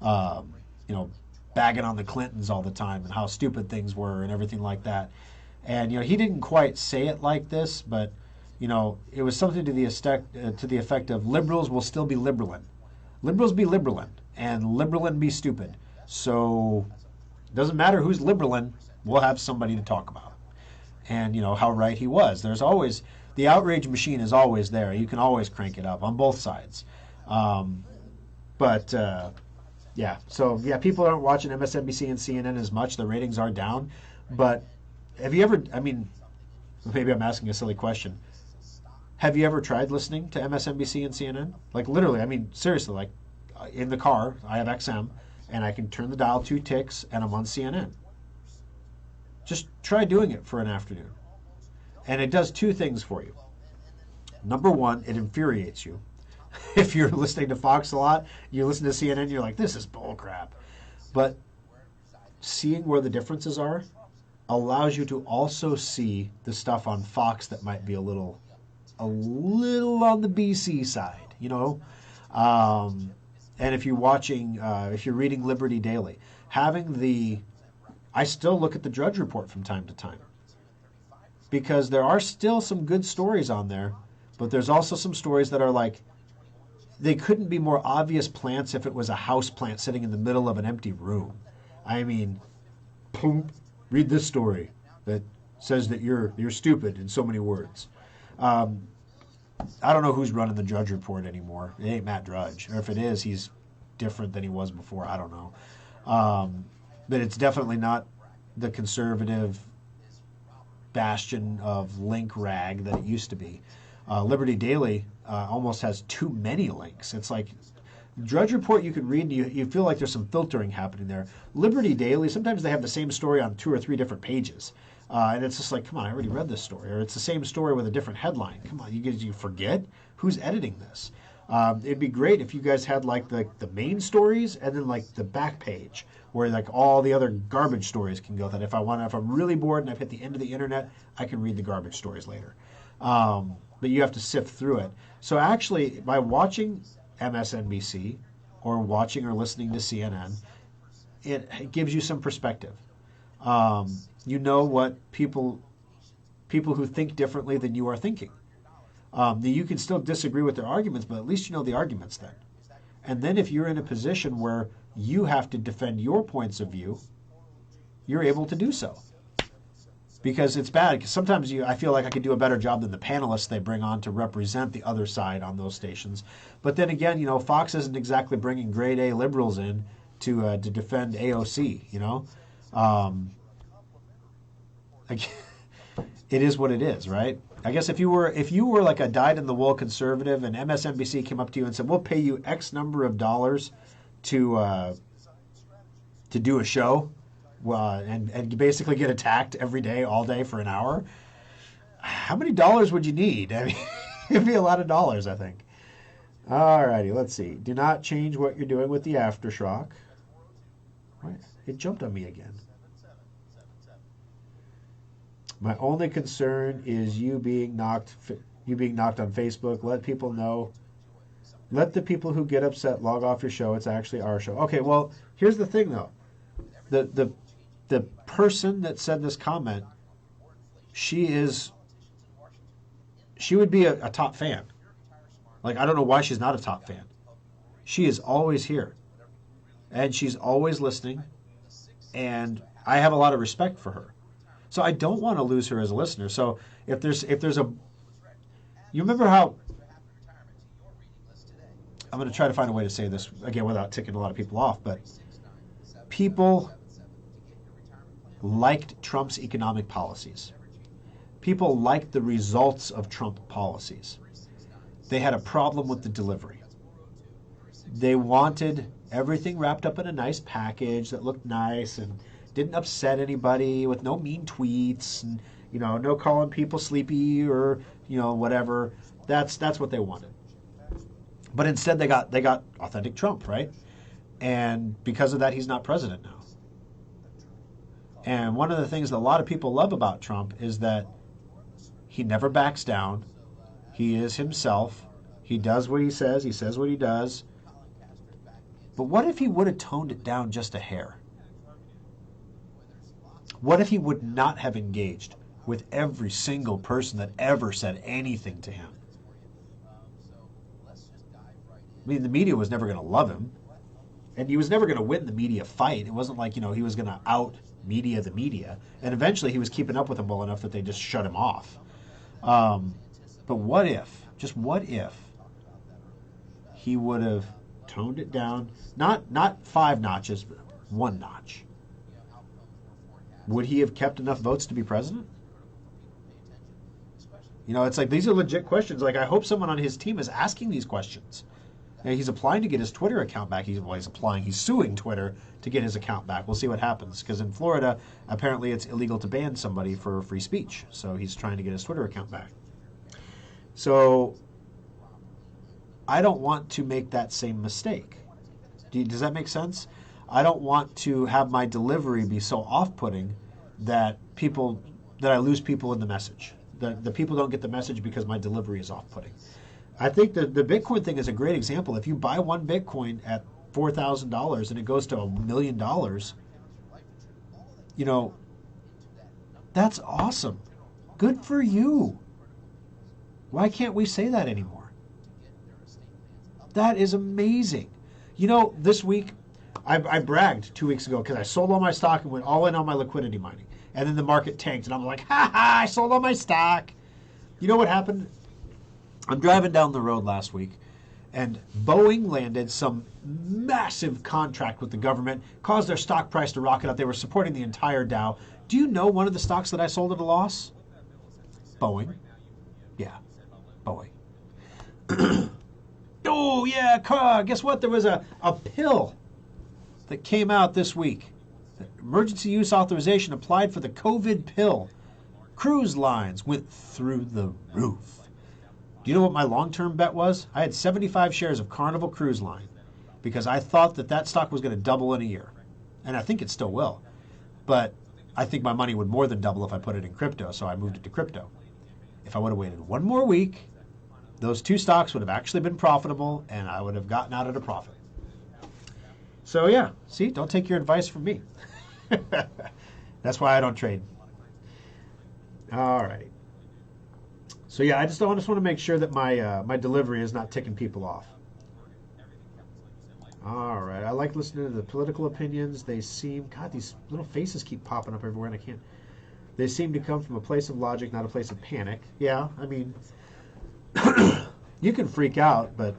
um, you know, bagging on the Clintons all the time and how stupid things were and everything like that. And, you know, he didn't quite say it like this, but, you know, it was something to the effect of liberals will still be liberalin'. Liberals be liberalin', and liberalin' be stupid. So it doesn't matter who's liberalin', we'll have somebody to talk about. And, you know, how right he was. There's always, the outrage machine is always there. You can always crank it up on both sides. Yeah, so, yeah, people aren't watching MSNBC and CNN as much. The ratings are down. But have you ever, I mean, maybe I'm asking a silly question. Have you ever tried listening to MSNBC and CNN? Like, literally, I mean, seriously, like, in the car, I have XM, and I can turn the dial 2 ticks, and I'm on CNN. Just try doing it for an afternoon. And it does 2 things for you. Number 1, it infuriates you. If you're listening to Fox a lot, you listen to CNN, you're like, this is bullcrap. But seeing where the differences are allows you to also see the stuff on Fox that might be a little on the BC side, you know. And if you're watching, if you're reading Liberty Daily, I still look at the Drudge Report from time to time because there are still some good stories on there, but there's also some stories that are like, they couldn't be more obvious plants if it was a house plant sitting in the middle of an empty room. I mean, read this story that says that you're stupid in so many words. I don't know who's running the Drudge Report anymore. It ain't Matt Drudge. Or if it is, he's different than he was before. I don't know. But it's definitely not the conservative bastion of link rag that it used to be. Liberty Daily almost has too many links. It's like Drudge Report you can read and you feel like there's some filtering happening there. Liberty Daily, sometimes they have the same story on 2 or 3 different pages. And it's just like, come on, I already read this story. Or it's the same story with a different headline. Come on, you forget? Who's editing this? It'd be great if you guys had like the main stories and then like the back page where like all the other garbage stories can go. That if I'm really bored and I've hit the end of the internet, I can read the garbage stories later. But you have to sift through it. So actually, by watching MSNBC or watching or listening to CNN, it gives you some perspective. You know what people who think differently than you are thinking. You can still disagree with their arguments, but at least you know the arguments then. And then if you're in a position where you have to defend your points of view, you're able to do so. Because it's bad. Because sometimes I feel like I could do a better job than the panelists they bring on to represent the other side on those stations. But then again, you know, Fox isn't exactly bringing grade A liberals in to defend AOC. You know. It is what it is, right? I guess if you were like a dyed-in-the-wool conservative and MSNBC came up to you and said, we'll pay you X number of dollars to do a show and basically get attacked every day, all day for an hour, how many dollars would you need? I mean, it'd be a lot of dollars, I think. All righty, let's see. Do not change what you're doing with the Aftershock. Right. It jumped on me again. My only concern is you being knocked on Facebook. Let people know. Let the people who get upset log off your show. It's actually our show. Okay, well, here's the thing, though. The person that said this comment, she would be a top fan. Like, I don't know why she's not a top fan. She is always here. And she's always listening. And I have a lot of respect for her. So I don't want to lose her as a listener. So if there's a, you remember how, I'm going to try to find a way to say this again without ticking a lot of people off, but people liked Trump's economic policies. People liked the results of Trump policies. They had a problem with the delivery. They wanted everything wrapped up in a nice package that looked nice and didn't upset anybody, with no mean tweets and, you know, no calling people sleepy or, you know, whatever. That's what they wanted. But instead they got authentic Trump, right? And because of that, he's not president now. And one of the things that a lot of people love about Trump is that he never backs down. He is himself. He does what he says what he does. But what if he would have toned it down just a hair? What if he would not have engaged with every single person that ever said anything to him? I mean, the media was never going to love him, and he was never going to win the media fight. It wasn't like, he was going to out media the media, and eventually he was keeping up with them well enough that they just shut him off. But what if, just what if, he would have toned it down, not 5 notches, but 1 notch? Would he have kept enough votes to be president? It's like, these are legit questions. Like, I hope someone on his team is asking these questions. He's applying to get his Twitter account back. He's suing Twitter to get his account back. We'll see what happens, because in Florida, apparently it's illegal to ban somebody for free speech. So he's trying to get his Twitter account back. So I don't want to make that same mistake. Does that make sense? I don't want to have my delivery be so off-putting that I lose people in the message. The people don't get the message because my delivery is off-putting. I think the Bitcoin thing is a great example. If you buy 1 Bitcoin at $4,000 and it goes to $1 million, that's awesome. Good for you. Why can't we say that anymore? That is amazing. This week, I bragged 2 weeks ago because I sold all my stock and went all in on my liquidity mining. And then the market tanked, and I'm like, I sold all my stock. You know what happened? I'm driving down the road last week, and Boeing landed some massive contract with the government, caused their stock price to rocket up. They were supporting the entire Dow. Do you know one of the stocks that I sold at a loss? Boeing. Yeah, Boeing. Oh, yeah, guess what? There was a pill that came out this week. Emergency use authorization applied for the COVID pill. Cruise lines went through the roof. Do you know what my long-term bet was? I had 75 shares of Carnival Cruise Line because I thought that stock was going to double in a year. And I think it still will. But I think my money would more than double if I put it in crypto, so I moved it to crypto. If I would have waited 1 more week, those 2 stocks would have actually been profitable, and I would have gotten out at a profit. So yeah, see, don't take your advice from me. That's why I don't trade. All right. So yeah, I just want to make sure that my delivery is not ticking people off. All right. I like listening to the political opinions. They seem, God, these little faces keep popping up everywhere, and I can't. They seem to come from a place of logic, not a place of panic. Yeah, I mean, you can freak out, but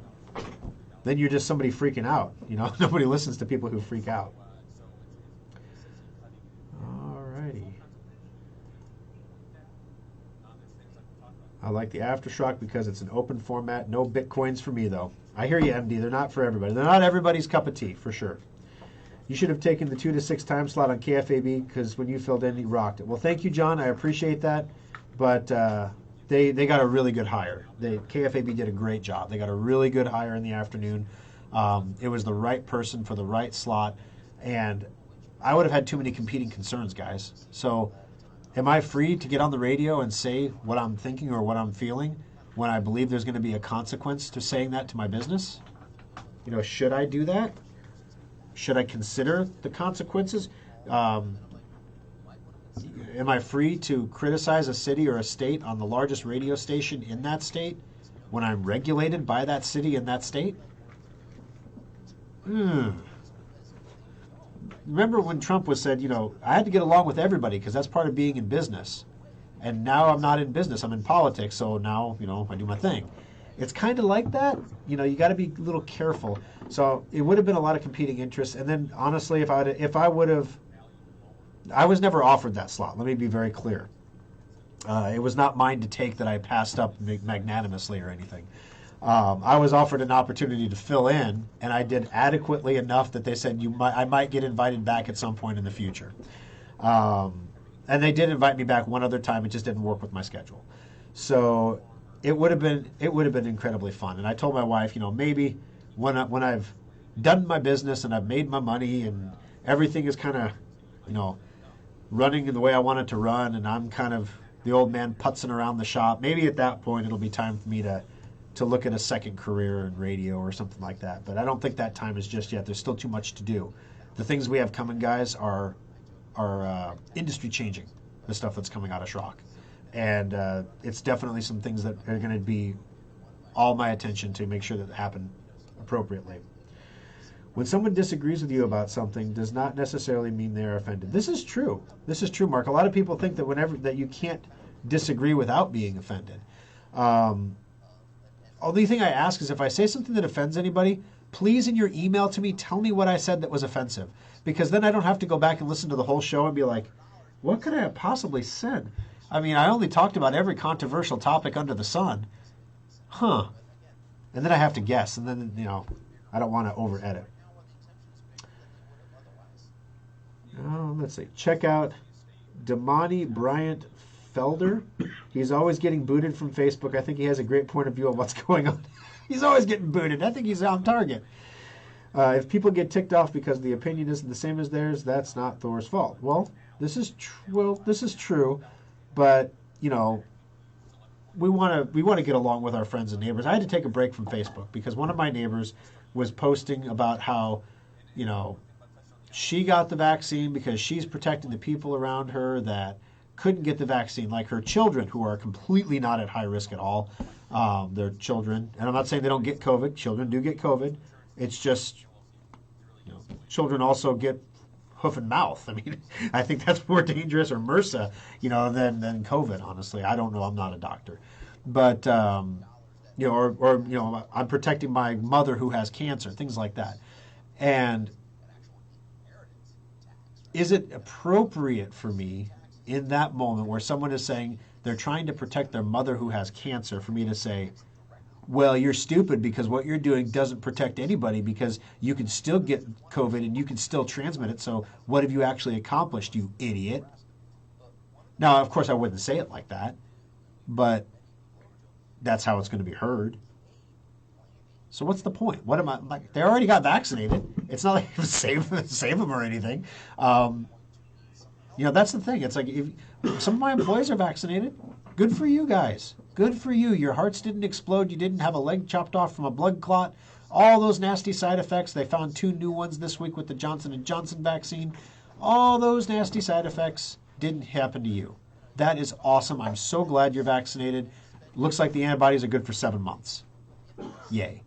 then you're just somebody freaking out. Nobody listens to people who freak out. I like the Aftershock because it's an open format. No Bitcoins for me, though. I hear you, MD. They're not for everybody. They're not everybody's cup of tea, for sure. You should have taken the 2 to 6 time slot on KFAB because when you filled in, you rocked it. Well, thank you, John. I appreciate that. But they got a really good hire. KFAB did a great job. They got a really good hire in the afternoon. It was the right person for the right slot. And I would have had too many competing concerns, guys. So am I free to get on the radio and say what I'm thinking or what I'm feeling when I believe there's going to be a consequence to saying that to my business? Should I do that? Should I consider the consequences? Am I free to criticize a city or a state on the largest radio station in that state when I'm regulated by that city in that state? Remember when Trump said, I had to get along with everybody because that's part of being in business. And now I'm not in business, I'm in politics, so now, I do my thing. It's kind of like that. You got to be a little careful. So it would have been a lot of competing interests. And then, honestly, if I would have, I was never offered that slot. Let me be very clear. It was not mine to take that I passed up magnanimously or anything. I was offered an opportunity to fill in, and I did adequately enough that they said I might get invited back at some point in the future. And they did invite me back one other time. It just didn't work with my schedule. So it would have been incredibly fun. And I told my wife, maybe when I've done my business and I've made my money and everything is kind of, running in the way I want it to run, and I'm kind of the old man putzing around the shop. Maybe at that point it'll be time for me to look at a second career in radio or something like that. But I don't think that time is just yet. There's still too much to do. The things we have coming, guys, are industry changing. The stuff that's coming out of Schrock, and it's definitely some things that are going to be all my attention to make sure that happen appropriately. When someone disagrees with you about something, does not necessarily mean they're offended. This is true. This is true, Mark. A lot of people think that you can't disagree without being offended. Only thing I ask is if I say something that offends anybody, please in your email to me tell me what I said that was offensive, because then I don't have to go back and listen to the whole show and be like, what could I have possibly said? I mean, I only talked about every controversial topic under the sun. Huh. And then I have to guess, and then, I don't want to over-edit. Let's see. Check out Damani Bryant Felder. He's always getting booted from Facebook. I think he has a great point of view on what's going on. He's always getting booted. I think he's on target. If people get ticked off because the opinion isn't the same as theirs, that's not Thor's fault. Well, this is true, but we want to get along with our friends and neighbors. I had to take a break from Facebook because one of my neighbors was posting about how, she got the vaccine because she's protecting the people around her that couldn't get the vaccine, like her children, who are completely not at high risk at all. They're children, and I'm not saying they don't get COVID. Children do get COVID. It's just, children also get hoof and mouth. I mean, I think that's more dangerous, or MRSA, than COVID. Honestly, I don't know. I'm not a doctor, but I'm protecting my mother who has cancer, things like that. And is it appropriate for me in that moment where someone is saying they're trying to protect their mother who has cancer for me to say, well, you're stupid because what you're doing doesn't protect anybody because you can still get COVID and you can still transmit it. So what have you actually accomplished, you idiot? Now, of course, I wouldn't say it like that, but that's how it's going to be heard. So what's the point? What am I like? They already got vaccinated. It's not like save them or anything. That's the thing. It's like if some of my employees are vaccinated, good for you guys. Good for you. Your hearts didn't explode. You didn't have a leg chopped off from a blood clot. All those nasty side effects. They found 2 new ones this week with the Johnson & Johnson vaccine. All those nasty side effects didn't happen to you. That is awesome. I'm so glad you're vaccinated. Looks like the antibodies are good for 7 months. Yay.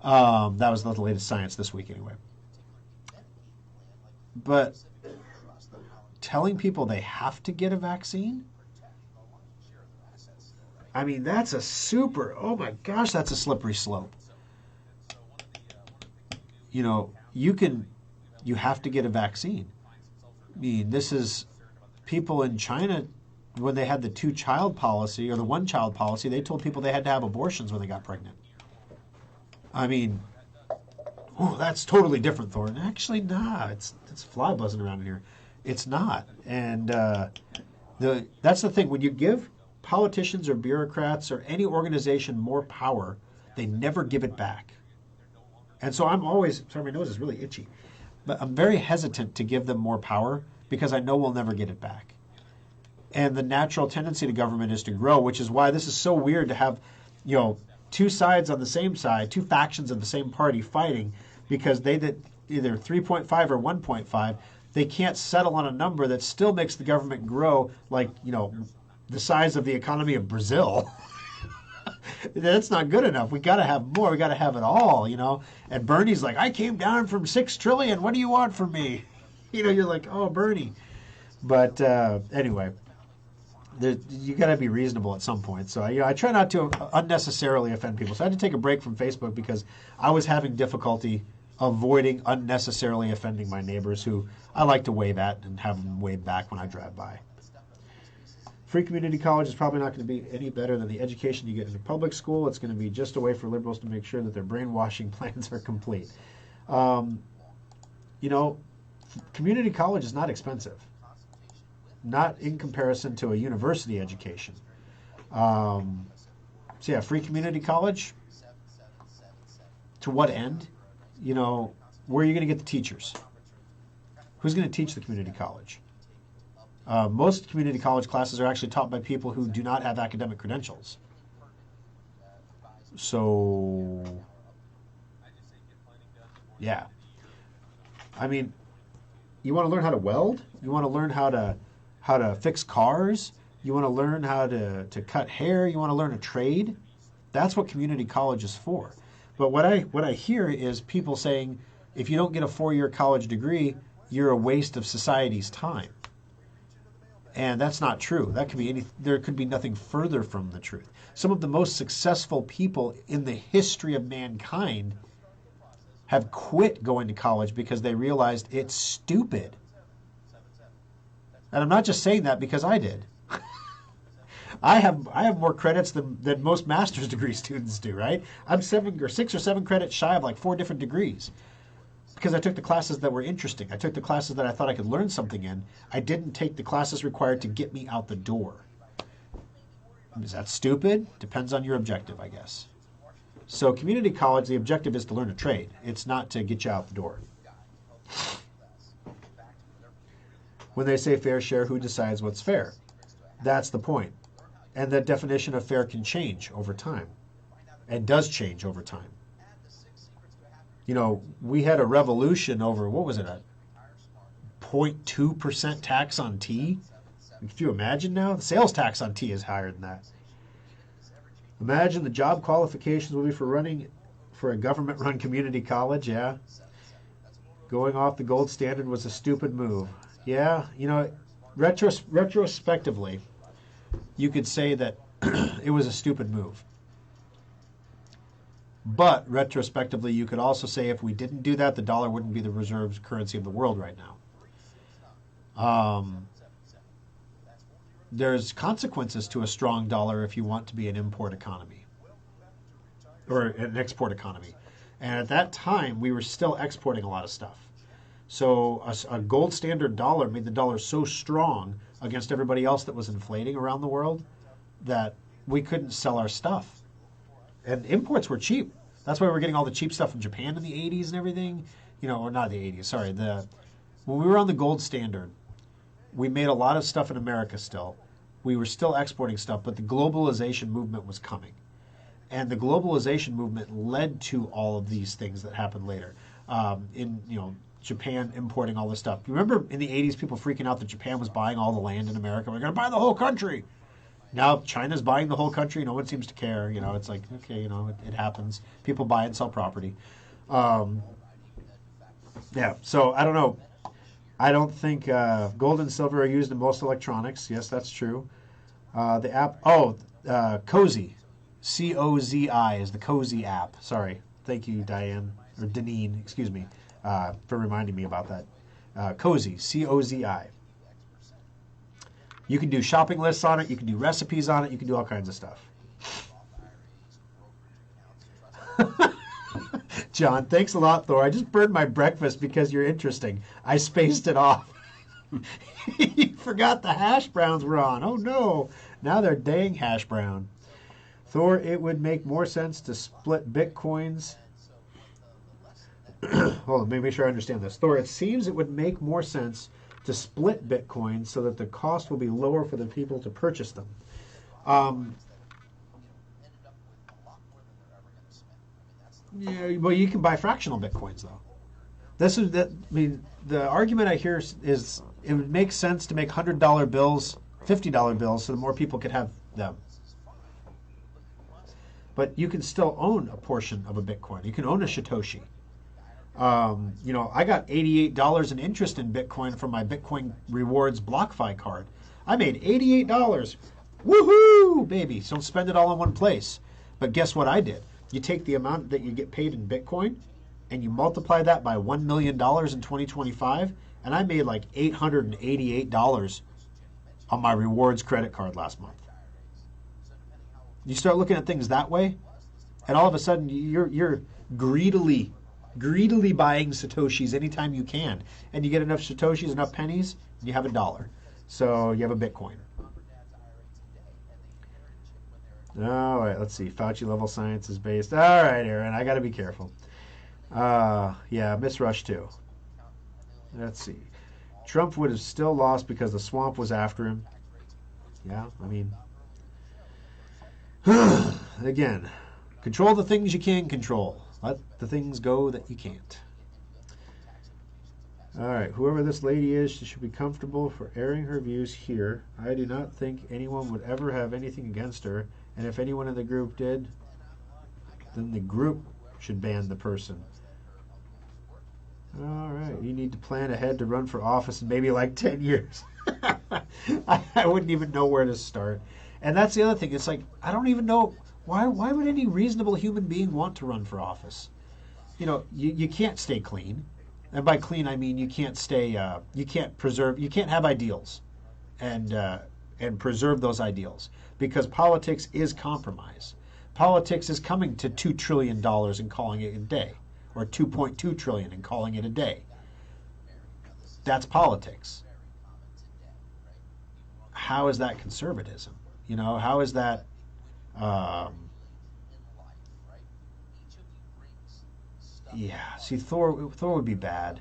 That was the latest science this week anyway. But telling people they have to get a vaccine? I mean, that's oh my gosh, that's a slippery slope. You have to get a vaccine. I mean, this is people in China, when they had the 2-child policy or the 1-child policy, they told people they had to have abortions when they got pregnant. I mean, that's totally different, Thor. And actually, nah, it's fly buzzing around in here. It's not. And that's the thing. When you give politicians or bureaucrats or any organization more power, they never give it back. And so I'm always, sorry, my nose is really itchy, but I'm very hesitant to give them more power because I know we'll never get it back. And the natural tendency to government is to grow, which is why this is so weird to have, 2 sides on the same side, 2 factions of the same party fighting because they did either 3.5 or 1.5. They can't settle on a number that still makes the government grow like, the size of the economy of Brazil. That's not good enough. We got to have more. We got to have it all, And Bernie's like, I came down from 6 trillion. What do you want from me? You're like, oh, Bernie. But anyway, you got to be reasonable at some point. So I try not to unnecessarily offend people. So I had to take a break from Facebook because I was having difficulty avoiding unnecessarily offending my neighbors, who I like to wave at and have them wave back when I drive by. Free community college is probably not going to be any better than the education you get in a public school. It's going to be just a way for liberals to make sure that their brainwashing plans are complete. Community college is not expensive. Not in comparison to a university education. Free community college. To what end? Where are you going to get the teachers? Who's going to teach the community college? Most community college classes are actually taught by people who do not have academic credentials. So, yeah. I mean, you want to learn how to weld? You want to learn how to fix cars? You want to learn how to cut hair? You want to learn a trade? That's what community college is for. But what I hear is people saying, if you don't get a 4-year college degree, you're a waste of society's time. And that's not true. That could be there could be nothing further from the truth. Some of the most successful people in the history of mankind have quit going to college because they realized it's stupid. And I'm not just saying that because I did. I have more credits than most master's degree students do, right? I'm 6 or 7 credits shy of like 4 different degrees because I took the classes that were interesting. I took the classes that I thought I could learn something in. I didn't take the classes required to get me out the door. Is that stupid? Depends on your objective, I guess. So community college, the objective is to learn a trade. It's not to get you out the door. When they say fair share, who decides what's fair? That's the point. And that definition of fair can change over time and does change over time. You know, we had a revolution over, what was it, a 0.2% tax on tea? Could you imagine now? The sales tax on tea is higher than that. Imagine the job qualifications will be for running for a government-run community college, yeah. Going off the gold standard was a stupid move. Yeah, you know, retrospectively, you could say that it was a stupid move. But retrospectively, you could also say if we didn't do that, the dollar wouldn't be the reserve currency of the world right now. There's consequences to a strong dollar if you want to be an import economy or an export economy. And at that time, we were still exporting a lot of stuff. So a gold standard dollar made the dollar so strong against everybody else that was inflating around the world that we couldn't sell our stuff. And imports were cheap. That's why we were getting all the cheap stuff from Japan in the 80s and everything. You know, or not the 80s, sorry. When we were on the gold standard, we made a lot of stuff in America still. We were still exporting stuff, but the globalization movement was coming. And the globalization movement led to all of these things that happened later. Japan importing all this stuff. You remember in the 80s, people freaking out that Japan was buying all the land in America? We're going to buy the whole country. Now China's buying the whole country. No one seems to care. You know, it's like, okay, you know, it happens. People buy and sell property. Yeah, so I don't know. I don't think gold and silver are used in most electronics. Yes, that's true. The app, Cozy. C-O-Z-I is the Cozy app. Sorry. Thank you, Diane, or Deneen, excuse me, for reminding me about that. Cozy, C-O-Z-I. You can do shopping lists on it. You can do recipes on it. You can do all kinds of stuff. John, thanks a lot, Thor. I just burned my breakfast because you're interesting. I spaced it off. You forgot the hash browns were on. Oh, no. Now they're dang hash brown. Thor, it would make more sense to split bitcoins. Hold on, let me make sure I understand this. Thor, it seems it would make more sense to split bitcoins so that the cost will be lower for the people to purchase them. Yeah, well, you can buy fractional bitcoins though. The argument I hear is it would make sense to make $100 bills, $50 bills, so the more people could have them. But you can still own a portion of a Bitcoin. You can own a Satoshi. I got $88 in interest in Bitcoin from my Bitcoin Rewards BlockFi card. I made $88. Woohoo, baby. So don't spend it all in one place. But guess what I did? You take the amount that you get paid in Bitcoin and you multiply that by $1 million in 2025, and I made like $888 on my rewards credit card last month. You start looking at things that way, and all of a sudden you're greedily buying Satoshis anytime you can. And you get enough Satoshis, enough pennies, and you have $1. So you have a Bitcoin. All right, let's see. Fauci level science is based. All right, Aaron, I got to be careful. Yeah, Miss Rush too. Let's see. Trump would have still lost because the swamp was after him. Yeah, I mean, again, control the things you can control. Let the things go that you can't. All right, whoever this lady is, she should be comfortable for airing her views here. I do not think anyone would ever have anything against her, and if anyone in the group did, then the group should ban the person. All right, you need to plan ahead to run for office in maybe like 10 years. I wouldn't even know where to start. And that's the other thing. It's like, I don't even know, why would any reasonable human being want to run for office? You know, you can't stay clean. And by clean, I mean you can't stay, you can't preserve, you can't have ideals and preserve those ideals, because politics is compromise. Politics is coming to $2 trillion and calling it a day, or 2.2 trillion and calling it a day. That's politics. How is that conservatism? You know, how is that yeah, see, Thor would be bad.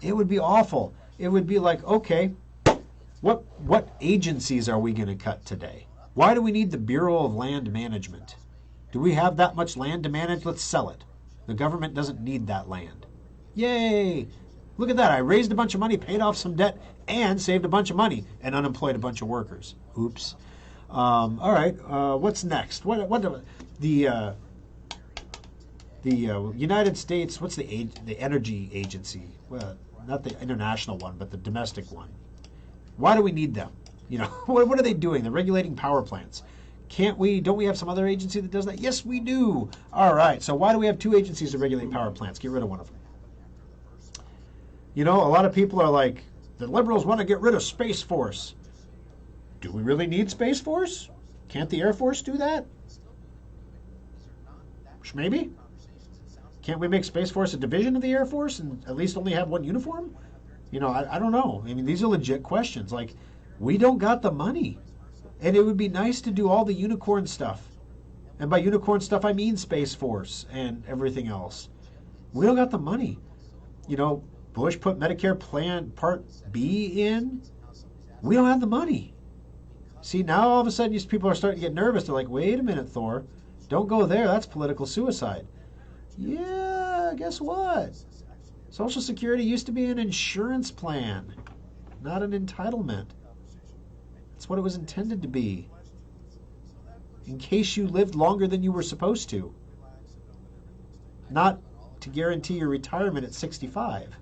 It would be awful. It would be like, okay, what agencies are we going to cut today? Why do we need the Bureau of Land Management? Do we have that much land to manage? Let's sell it. The government doesn't need that land. Yay! Look at that. I raised a bunch of money, paid off some debt, and saved a bunch of money, and unemployed a bunch of workers. Oops. All right. What's next? The United States, what's the energy agency? Well, not the international one, but the domestic one. Why do we need them? You know, what are they doing? They're regulating power plants. Don't we have some other agency that does that? Yes, we do. All right, so why do we have two agencies to regulate power plants? Get rid of one of them. You know, a lot of people are like, the liberals want to get rid of Space Force. Do we really need Space Force? Can't the Air Force do that? Maybe. Can't we make Space Force a division of the Air Force and at least only have one uniform? You know, I don't know. I mean, these are legit questions. Like, we don't got the money. And it would be nice to do all the unicorn stuff. And by unicorn stuff, I mean Space Force and everything else. We don't got the money. You know, Bush put Medicare Plan Part B in. We don't have the money. See, now all of a sudden these people are starting to get nervous. They're like, wait a minute, Thor. Don't go there. That's political suicide. Yeah, guess what? Social Security used to be an insurance plan, not an entitlement. That's what it was intended to be. In case you lived longer than you were supposed to. Not to guarantee your retirement at 65,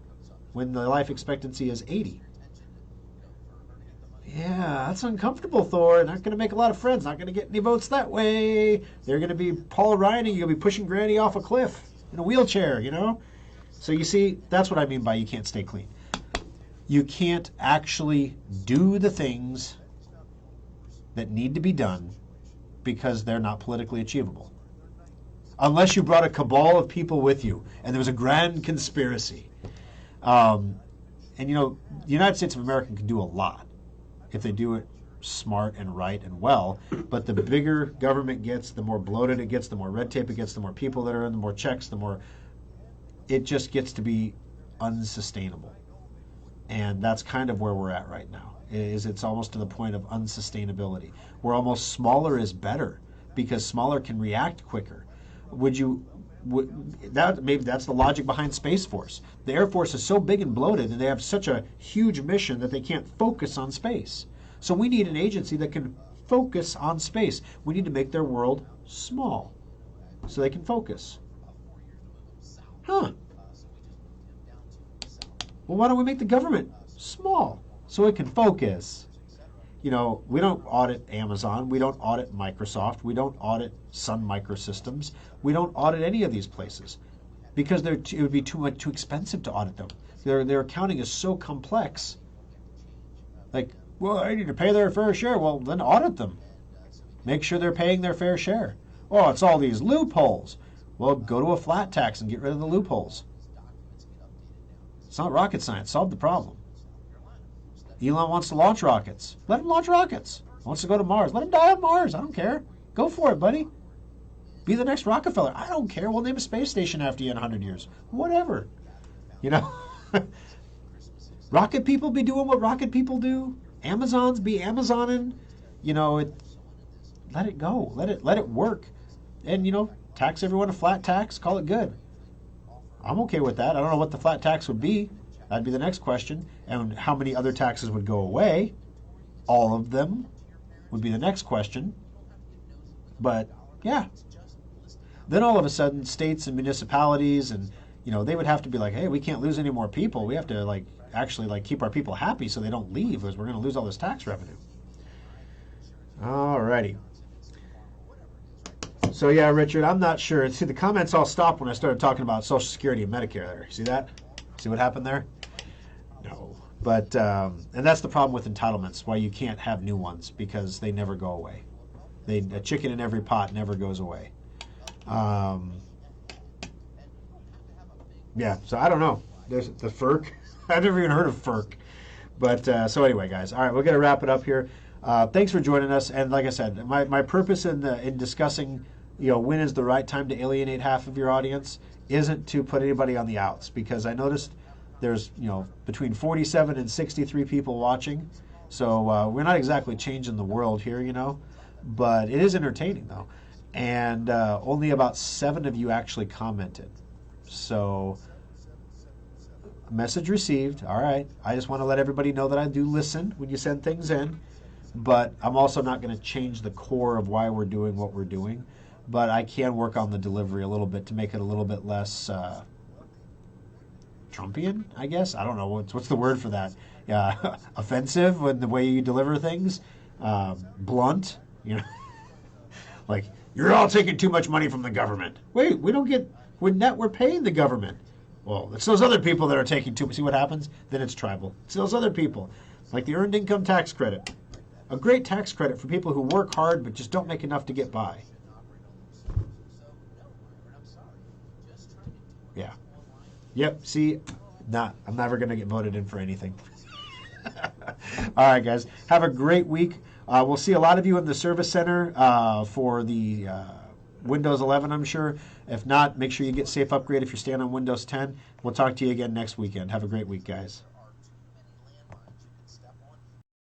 when the life expectancy is 80. Yeah, that's uncomfortable, Thor. Not going to make a lot of friends. Not going to get any votes that way. They're going to be Paul Ryan, and you'll be pushing Granny off a cliff in a wheelchair, you know? So you see, that's what I mean by you can't stay clean. You can't actually do the things that need to be done because they're not politically achievable. Unless you brought a cabal of people with you and there was a grand conspiracy. And you know, the United States of America can do a lot if they do it smart and right and well, but the bigger government gets, the more bloated it gets, the more red tape it gets, the more people that are in, the more checks, the more it just gets to be unsustainable. And that's kind of where we're at right now. It's almost to the point of unsustainability. Where almost smaller is better because smaller can react quicker. Maybe that's the logic behind Space Force. The Air Force is so big and bloated and they have such a huge mission that they can't focus on space. So we need an agency that can focus on space. We need to make their world small so they can focus. Huh. Well, why don't we make the government small so it can focus? You know, we don't audit Amazon. We don't audit Microsoft. We don't audit Sun Microsystems. We don't audit any of these places because it would be too expensive to audit them. Their accounting is so complex. Like, well, I need to pay their fair share. Well, then audit them. Make sure they're paying their fair share. Oh, it's all these loopholes. Well, go to a flat tax and get rid of the loopholes. It's not rocket science. Solve the problem. Elon wants to launch rockets. Let him launch rockets. Wants to go to Mars. Let him die on Mars. I don't care. Go for it, buddy. Be the next Rockefeller. I don't care. We'll name a space station after you in 100 years. Whatever. You know? Rocket people be doing what rocket people do. Amazons be Amazoning. Let it go. Let it work. And, tax everyone a flat tax. Call it good. I'm okay with that. I don't know what the flat tax would be. That'd be the next question. And how many other taxes would go away? All of them would be the next question. But, yeah. Then all of a sudden, states and municipalities and, they would have to be like, hey, we can't lose any more people. We have to, actually keep our people happy so they don't leave because we're going to lose all this tax revenue. All righty. So, yeah, Richard, I'm not sure. See, the comments all stopped when I started talking about Social Security and Medicare there. See that? See what happened there? No. But, and that's the problem with entitlements, why you can't have new ones, because they never go away. A chicken in every pot never goes away. Yeah, so I don't know. There's the FERC. I've never even heard of FERC. But, so anyway, guys. All right, we're going to wrap it up here. Thanks for joining us. And like I said, my purpose in discussing, when is the right time to alienate half of your audience isn't to put anybody on the outs, because I noticed there's, between 47 and 63 people watching. So we're not exactly changing the world here, but it is entertaining, though. And only about 7 of you actually commented. So, message received. All right. I just want to let everybody know that I do listen when you send things in. But I'm also not going to change the core of why we're doing what we're doing. But I can work on the delivery a little bit to make it a little bit less Trumpian, I guess. I don't know. What's the word for that? Offensive in the way you deliver things. Blunt. Like, you're all taking too much money from the government. Wait, we don't get... We're paying the government. Well, it's those other people that are taking too much. See what happens? Then it's tribal. It's those other people. Like the Earned Income Tax Credit. A great tax credit for people who work hard but just don't make enough to get by. Yeah. Yep, see, I'm never going to get voted in for anything. All right, guys. Have a great week. We'll see a lot of you in the service center for the Windows 11, I'm sure. If not, make sure you get Safe Upgrade if you're staying on Windows 10. We'll talk to you again next weekend. Have a great week, guys.